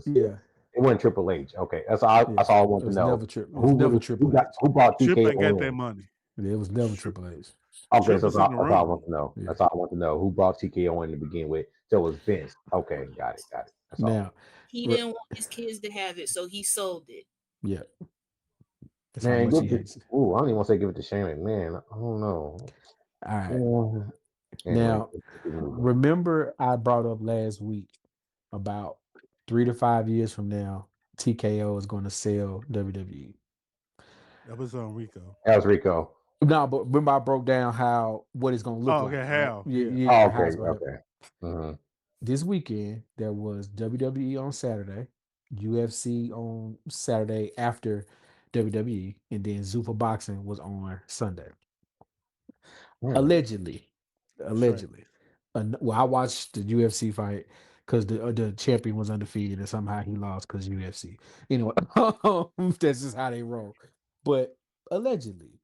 Yeah, it wasn't Triple H. Okay, yeah. that's all I It want to was know. never It was never Triple H. Who bought Chip ain't got TKO that in? money. It was never Triple H. Okay, Chip so was in the that's all I room. want to know. Yeah. That's all I want to know. Who bought TKO in to begin with? So it was Vince. Okay, got it. That's all. Now, He re- didn't want his kids to have it, so he sold it. yeah, that's how Man, much give he it. hates it. Ooh, I don't even want to say give it to Shane McMahon. I don't know. All right. Yeah. Anyway, Now, let's keep moving. remember I brought up last week about 3 to 5 years from now, TKO is going to sell WWE. That was on Rico. That was Rico. No, but remember I broke down what it's going to look Oh, like, okay, right? how? Yeah, Yeah. yeah, Oh, how it's okay, going to happen. okay. Mm-hmm. This weekend there was WWE on Saturday, UFC on Saturday after WWE, and then Zuffa Boxing was on Sunday. Allegedly, That's right. well, I watched the UFC fight because the champion was undefeated and somehow he lost because UFC. Anyway, that's just how they roll. But allegedly,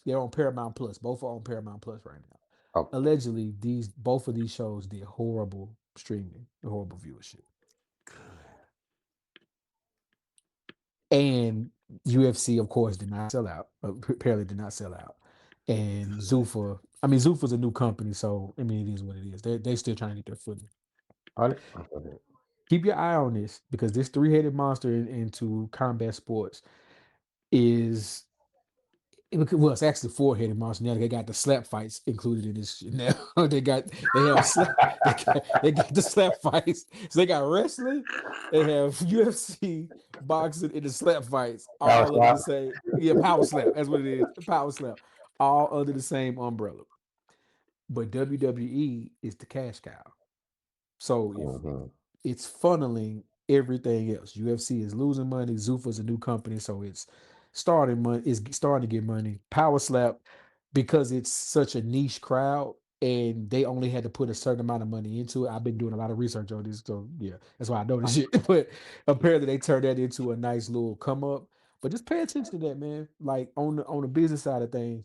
they're on Paramount Plus. Both are on Paramount Plus right now. Oh, Allegedly, both of these shows did horrible streaming, horrible viewership, and UFC, of course, did not sell out. Apparently, did not sell out. And Zuffa's a new company, so I mean, it is what it is. They still trying to get their footing. okay. Keep your eye on this because this three-headed monster into combat sports is Well, it's actually four-headed monster. Now they got the slap fights included in this shit. Now they have they got the slap fights. So they got wrestling, they have UFC, boxing, and the slap fights all under the same. Yeah, power slap. That's what it is. Power slap, all under the same umbrella. But WWE is the cash cow. So if it's funneling everything else. UFC is losing money. Zuffa's a new company, so it's starting to get money. Power Slap, because it's such a niche crowd and they only had to put a certain amount of money into it. I've been doing a lot of research on this, so yeah, that's why I know this shit. But apparently they turned that into a nice little come up. But just pay attention to that, man. Like on the business side of things,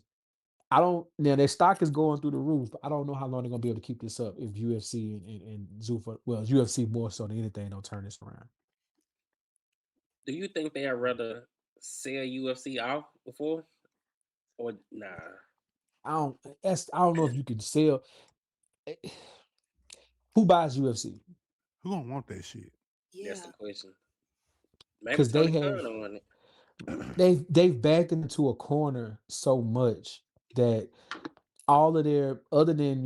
I don't now their stock is going through the roof. But I don't know how long they're gonna be able to keep this up if UFC and Zuffa, well, UFC more so than anything, don't turn this around. Do you think they'd rather sell UFC off before, or nah? I don't know if you can sell. Who buys UFC? Who gonna want that shit? That's Yeah. the question. Maybe Because they Tony have Khan on it. they've backed into a corner so much that all of their, other than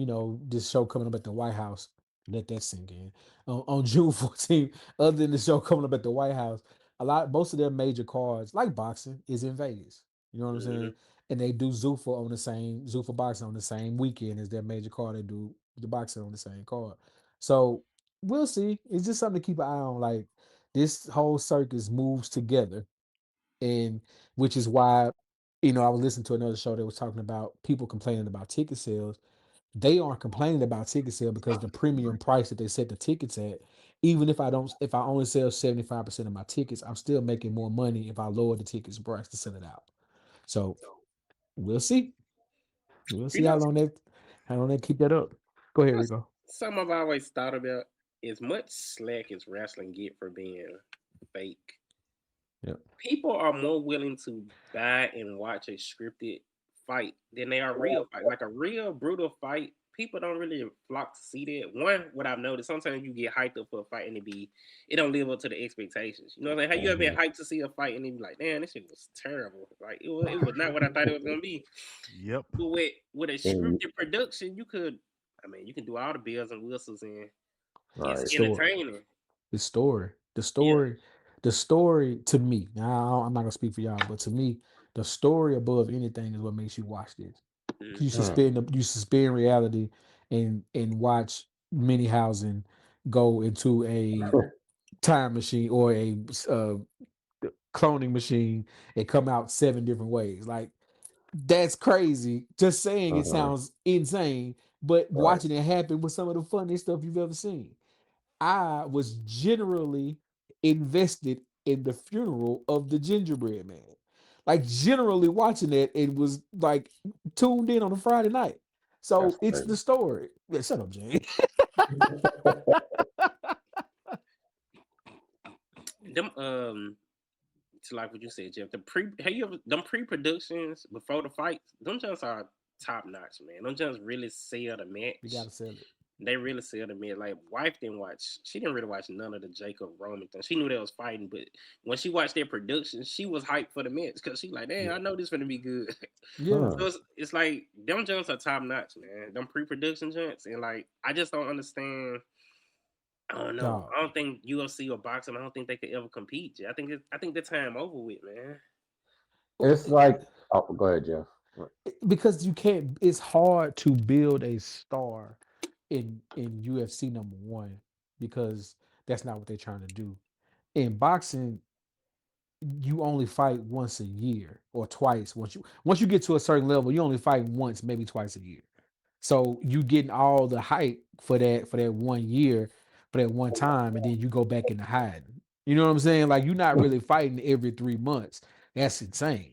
this show coming up at the White House, let that sink in on June 14th. Other than the show coming up at the White House, most of their major cards, like boxing, is in Vegas. You know what I'm saying? And they do Zuffa boxing on the same weekend as their major card. They do the boxing on the same card. So we'll see. It's just something to keep an eye on. Like, this whole circus moves together, and which is why, I was listening to another show that was talking about people complaining about ticket sales. They aren't complaining about ticket sale because the premium price that they set the tickets at, even if I only sell 75% of my tickets, I'm still making more money if I lower the tickets price to sell it out. So we'll see. We'll see how long they keep that up. Go ahead, Rico. Something I've always thought about: as much slack as wrestling get for being fake, people are more willing to buy and watch a scripted fight than they are real fight. Like a real brutal fight, people don't really flock to see that. One, what I've noticed, sometimes you get hyped up for a fight and it don't live up to the expectations. You know what I'm saying? How you ever been hyped to see a fight and then be like, damn, this shit was terrible. Like it was not what I thought it was gonna be. Yep. But with a scripted production, you can do all the bells and whistles and it's entertaining. The story to me. Now I'm not gonna speak for y'all, but to me, the story above anything is what makes you watch this. You suspend reality and watch Minniehausen go into a time machine or a cloning machine and come out 7 different ways. Like, that's crazy. Just saying it sounds insane, but watching it happen was some of the funniest stuff you've ever seen. I was generally invested in the funeral of the gingerbread man. Like, generally watching it, it was like tuned in on a Friday night. So it's the story. Yeah, shut up, Jane. Them to like what you said, Jeff. Them pre-productions before the fight, them just are top notch, man. Them just really sell the match. You gotta sell it. They really sell the match. Like, wife didn't watch. She didn't really watch none of the Jacob Roman thing. She knew they was fighting, but when she watched their production, she was hyped for the match because she like, damn, I know this gonna be good. Yeah. So it's like them jumps are top notch, man. Them pre-production jumps, and like I just don't understand. I don't know. I don't think UFC or boxing. I don't think they could ever compete. I think the time over with, man. It's like, go ahead, Jeff. Because you can't. It's hard to build a star in UFC number one, because that's not what they're trying to do. In boxing, you only fight once a year or twice. Once you get to a certain level, you only fight once, maybe twice a year. So you getting all the hype for that 1 year, for that one time, and then you go back into hiding. You know what I'm saying? Like, you're not really fighting every 3 months. That's insane.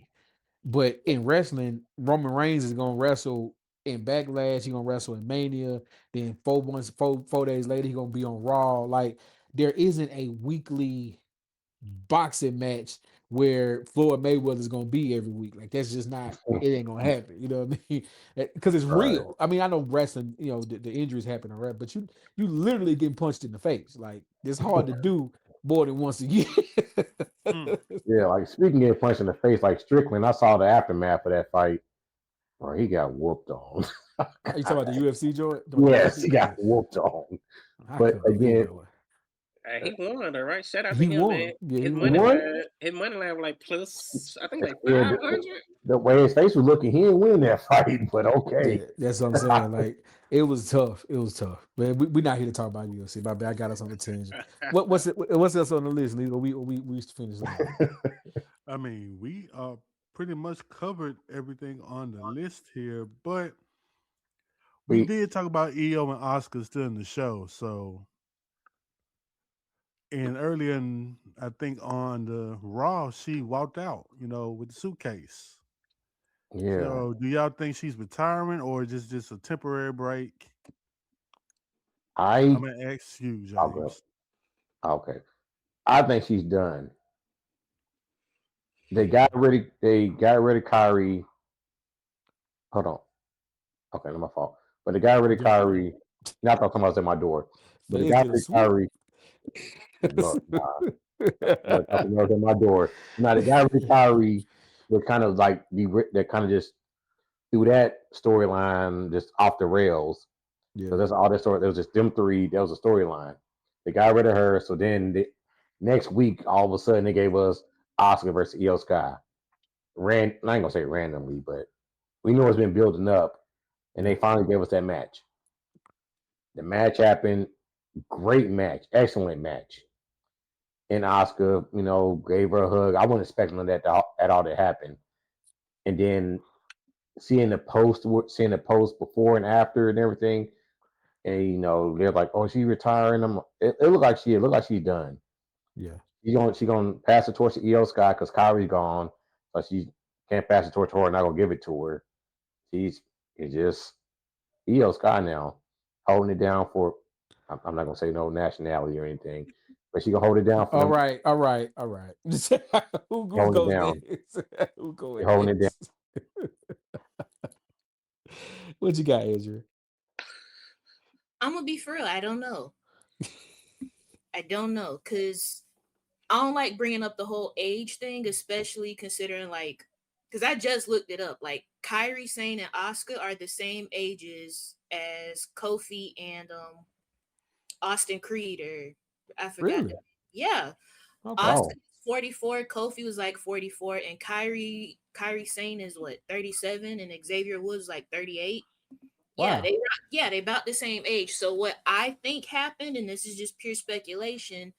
But in wrestling, Roman Reigns is gonna wrestle in Backlash. He's gonna wrestle in Mania. Then 4 days later, he's gonna be on Raw. Like, there isn't a weekly boxing match where Floyd Mayweather is gonna be every week. Like, that's just not. It ain't gonna happen. You know what I mean? Because it's real. I mean, I know wrestling. The injuries happen, alright, but you literally getting punched in the face. Like, it's hard to do more than once a year. Yeah, like speaking getting punched in the face, like Strickland, I saw the aftermath of that fight. Bro, he got whooped on. Are you talking about the UFC joint? Yes, he got whooped on. I But couldn't believe again, it. He won, though, right? Shout out to He him, won. man. Yeah, he His won. money line was like plus, I think like yeah, 500. the way his face was looking, he didn't win that fight. But okay, Yeah, that's what I'm saying. Like it was tough. It was tough. But we're not here to talk about UFC. My bad. I got us on the tangent. What's else on the list, Lee? We finished that. I mean, we pretty much covered everything on the list here, but we did talk about EO and Oscar still in the show. So, and earlier, I think on the Raw, she walked out, with the suitcase. Yeah. So, do y'all think she's retiring or just a temporary break? I'm gonna ask you, James. Okay. I think she's done. They got rid of Kyrie. Hold on. Okay, not my fault. But they got rid of Kyrie. Not talking about at my door. But they got rid of Kyrie. Look, talking about at my door. Now they got rid of Kyrie. They're kind of like they kind of just threw that storyline just off the rails. Yeah. So that's all that story. There was just them three. That was a storyline. They got rid of her. So then next week, all of a sudden, they gave us Oscar versus Io Sky. I ain't gonna say randomly, but we know it's been building up, and they finally gave us that match. The match happened. Great match, excellent match. And Oscar, gave her a hug. I wasn't expecting that at all to happen. And then seeing the post before and after and everything, and they're like, "Oh, she retiring." It looked like she's done. Yeah, She gonna pass the torch to Io Sky because Kyrie's gone, but she can't pass the torch to her. Not gonna give it to her. It's just Io Sky now holding it down for. I'm not gonna say no nationality or anything, but she gonna hold it down for. All right. Who goes next? Who goes holding it down. What you got, Adrian? I'm gonna be for real. I don't know. Because I don't like bringing up the whole age thing, especially considering because I just looked it up. Like Kairi Sane and Asuka are the same ages as Kofi and Austin Creed, or I forgot. Really? Yeah. Oh. Austin 44, Kofi was like 44, and Kairi Sane is what, 37, and Xavier Woods like 38. Wow. They about the same age. So what I think happened, and this is just pure speculation,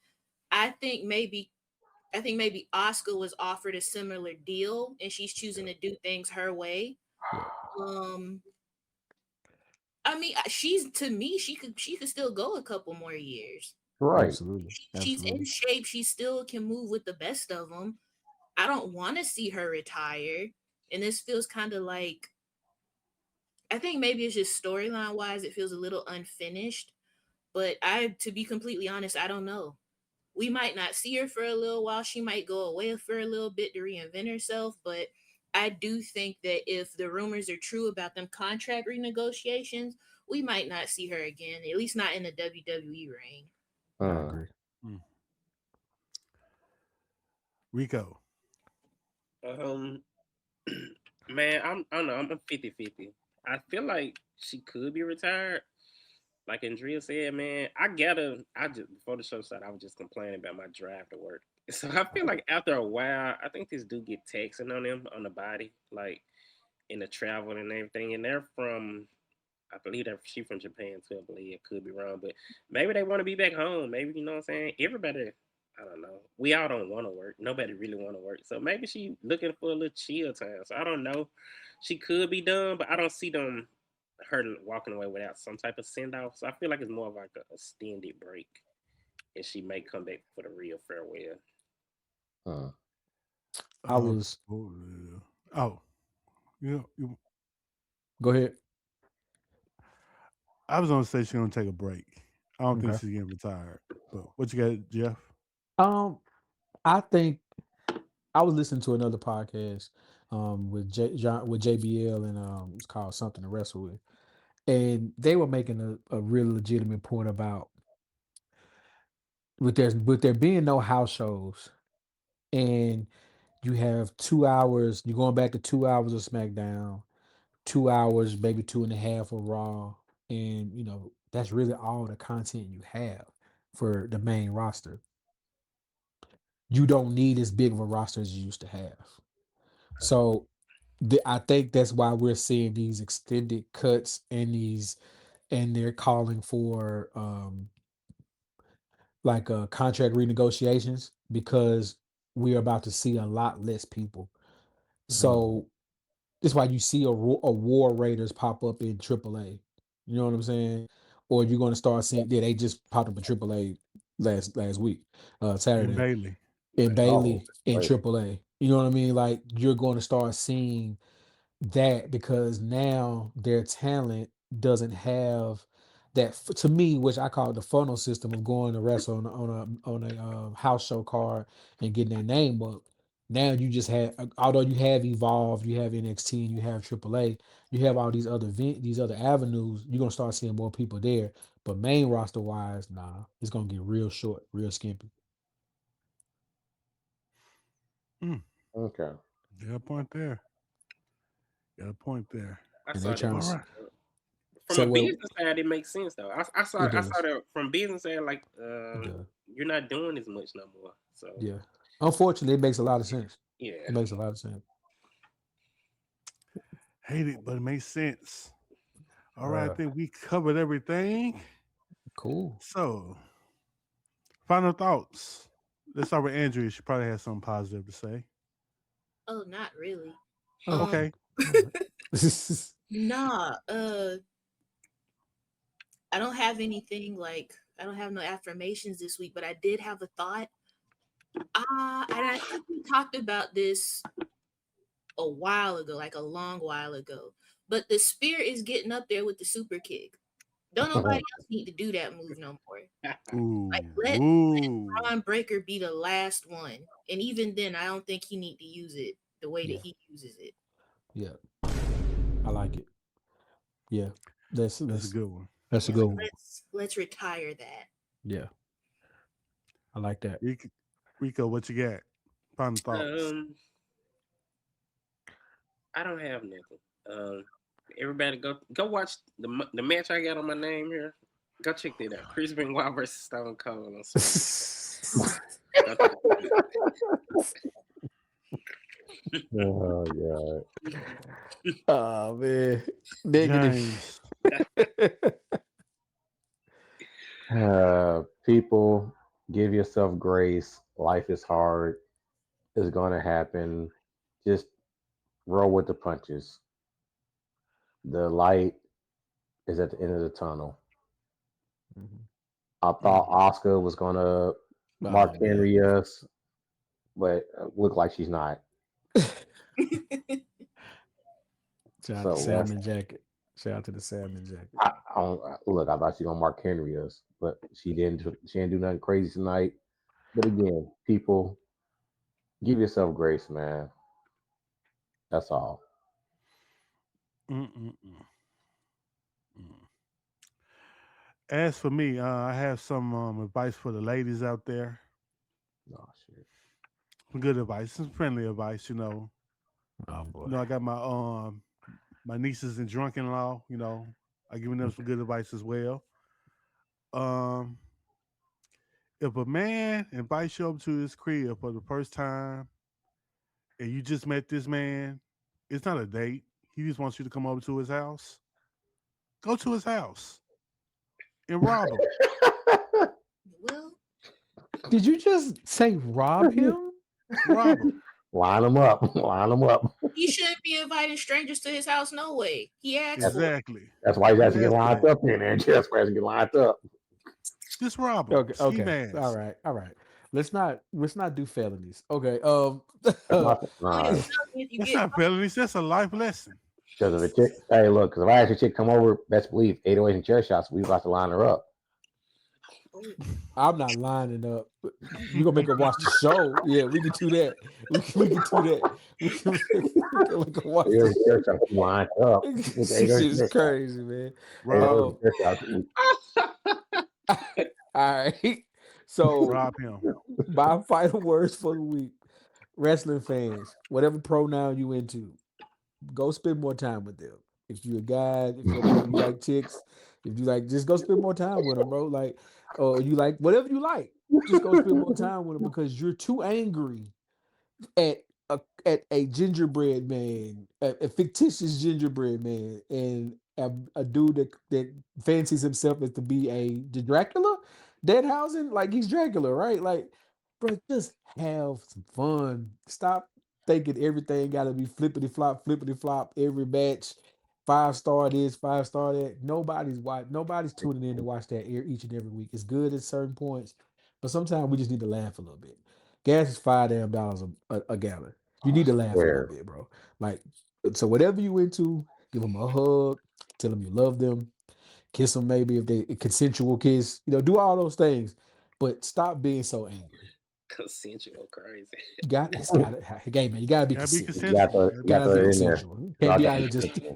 I think maybe Asuka was offered a similar deal, and she's choosing to do things her way. I mean, she could still go a couple more years. Right. Absolutely. She's in shape. She still can move with the best of them. I don't want to see her retire, and this feels kind of like, I think maybe it's just storyline wise, it feels a little unfinished. But to be completely honest, I don't know. We might not see her for a little while. She might go away for a little bit to reinvent herself. But I do think that if the rumors are true about them contract renegotiations, we might not see her again, at least not in the WWE ring. I agree. Rico. Man, I don't know. I'm 50-50. I feel like she could be retired. Like Andrea said, man, before the show started, I was just complaining about my drive to work. So I feel like after a while, I think this do get taxing on them, on the body, like in the travel and everything. And they're from, I believe she's from Japan too, I believe. It could be wrong, but maybe they want to be back home. Maybe, you know what I'm saying? Everybody, I don't know. We all don't want to work. Nobody really want to work. So maybe she looking for a little chill time. So I don't know. She could be done, but I don't see her walking away without some type of send off. So I feel like it's more of like a extended break, and she may come back for the real farewell. I was. Go ahead. I was gonna say she's gonna take a break. I don't think she's getting retired. But what you got, Jeff? I think I was listening to another podcast with JBL, and it's called Something to Wrestle With, and they were making a real legitimate point about with there being no house shows, and you have 2 hours, you're going back to 2 hours of SmackDown, 2 hours, maybe 2.5 of Raw, and that's really all the content you have for the main roster. You don't need as big of a roster as you used to have. So I think that's why we're seeing these extended cuts and they're calling for like contract renegotiations because we're about to see a lot less people. So that's why you see a War Raiders pop up in AAA. You know what I'm saying? Or you're going to start seeing they just popped up in AAA last week, And Saturday, Bailey. and Bailey in right. AAA. You know what I mean? Like you're going to start seeing that because now their talent doesn't have that to me, which I call the funnel system of going to wrestle on a house show card and getting their name up. Now you just have, although you have Evolve, you have NXT, and you have AAA, you have all these these other avenues. You're gonna start seeing more people there, but main roster wise, nah, it's gonna get real short, real skimpy. Okay. Got a point there. I And saw they that. trying All to right. From so a well, business side, it makes sense though. I saw it I saw does. that from business side, like It does. you're not doing as much no more. So Yeah. Unfortunately, it makes a lot of sense. yeah. It makes a lot of sense. Hate it, but it makes sense. All right, I Uh, think we covered everything. Cool. So, final thoughts. Let's start with Andrea. She probably has something positive to say. Oh, not really. Oh, Okay. Nah. I don't have anything like I don't have no affirmations this week, but I did have a thought. And I think we talked about this a while ago, like a long while ago. But the spear is getting up there with the super kick. Don't nobody else need to do that move no more. Ooh. Like let Ooh. Braun Breaker be the last one, and even then, I don't think he need to use it the way Yeah. that he uses it. Yeah. I like it. Yeah. That's a good one. That's a good one. Let's retire that. Yeah. I like that. Rico, what you got? Final thoughts. I don't have nothing. Everybody go watch the match I got on my name here. Go check that out. Chris Benoit versus Stone Cold on SmackDown. oh yeah. Oh man. Negative. People, give yourself grace. Life is hard. It's gonna happen. Just roll with the punches. The light is at the end of the tunnel. I thought Oscar was gonna Mark Henry us, but look like she's not. Shout out to Salmon Jacket. Shout out to the Salmon Jacket. I thought she was gonna Mark Henry us, but she didn't. She didn't do nothing crazy tonight. But again, people, give yourself grace, man. That's all. As for me, I have some advice for the ladies out there. Oh shit. Some good advice, some friendly advice. Oh boy. I got my nieces and drunk-in-law. I giving them some good advice as well. If a man invites you up to his crib for the first time, and you just met this man, it's not a date. He just wants you to come over to his house. Go to his house and rob him. Well, did you just say rob him? Rob him. Line them up. Line them up. He shouldn't be inviting strangers to his house. No way. He asked Exactly. That's why he has to get lined up in there. That's why he has to get lined up. Just rob him. Okay. All right. Let's not do felonies. Okay. That's not felonies. That's a life lesson. Because if a chick, hey, look, because if I ask a chick come over, best believe 808 and chair shots, we about to line her up. I'm not lining up. You gonna make her watch the show? Yeah, we can do that. We can do that. We can watch the show. Lined up. This is crazy, man. Right. All right. So Rob him. my final words for the week, wrestling fans, whatever pronoun you into, go spend more time with them. If you're a guy, if you like chicks, if you like, just go spend more time with them, bro. Like, or you like whatever you like, just go spend more time with them because you're too angry at a gingerbread man, a fictitious gingerbread man, and a dude that fancies himself as to be the Dracula, Deadhausen, like he's Dracula, right? Like, bro, just have some fun. Stop thinking everything got to be flippity flop every match. 5-star this, 5-star that. Nobody's tuning in to watch that each and every week. It's good at certain points, but sometimes we just need to laugh a little bit. Gas is $5 a gallon. You need to laugh a little bit, bro. Like, so whatever you into, give them a hug, tell them you love them, kiss them maybe if they a consensual kiss. Do all those things, but stop being so angry. Consensual, crazy. You got hey man, you gotta be consensual. You gotta be consensual. Can't be out here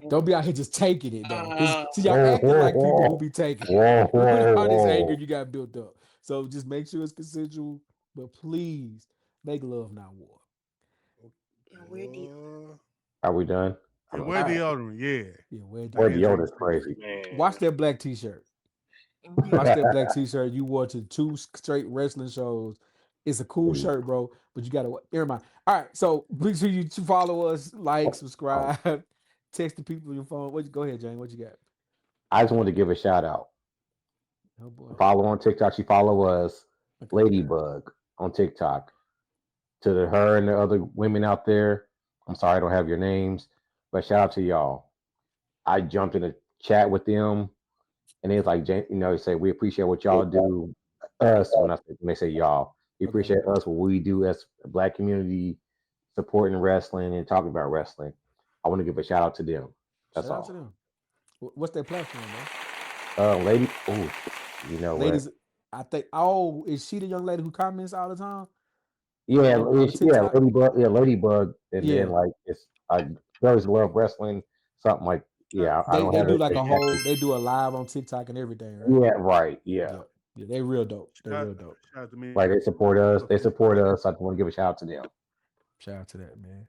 don't be out here just taking it though. See, y'all acting like people who be taking it. All this anger you got built up. So just make sure it's consensual, but please make love, not war. Are we done? Yeah, wear deodorant, yeah. Wear deodorant's crazy. Man. Watch that black t-shirt. Watch that black t-shirt. You wore to 2 straight wrestling shows. It's a cool shirt, bro. But you gotta never mind. All right, so make sure you follow us, like, subscribe, text the people on your phone. Go ahead, Jane. What you got? I just wanted to give a shout out. Oh boy. Follow on TikTok. She follow us, Ladybug on TikTok. To her and the other women out there, I'm sorry I don't have your names, but shout out to y'all. I jumped in a chat with them, and it's like, they say we appreciate what y'all do. Us when they say y'all, we appreciate us what we do as a Black community, supporting wrestling and talking about wrestling. I want to give a shout out to them. That's shout all. Out to them. What's their platform, man? Lady, ladies. What? I think. Is she the young lady who comments all the time? Yeah, Ladybug, and then like it's Girls Love Wrestling, something like They do like a whole. They do a live on TikTok and everything, right? Yeah, right. Yeah, they real dope. They're real dope. Shout out to me. Like they support us. I just want to give a shout out to them. Shout out to that, man.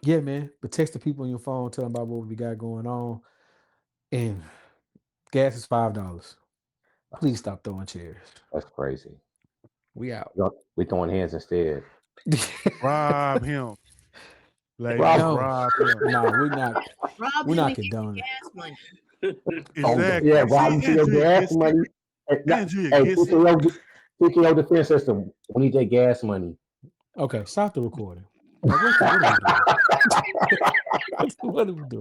Yeah, man. But text the people on your phone, tell them about what we got going on. And gas is $5. Please stop throwing chairs. That's crazy. We out. We throwing hands instead. Rob him. Rob him. No, we're not. We're not condoning gas money. Exactly. Yeah, Rob you your gas money. Speaking of defense system, we need that gas money. Okay, stop the recording. What are we doing?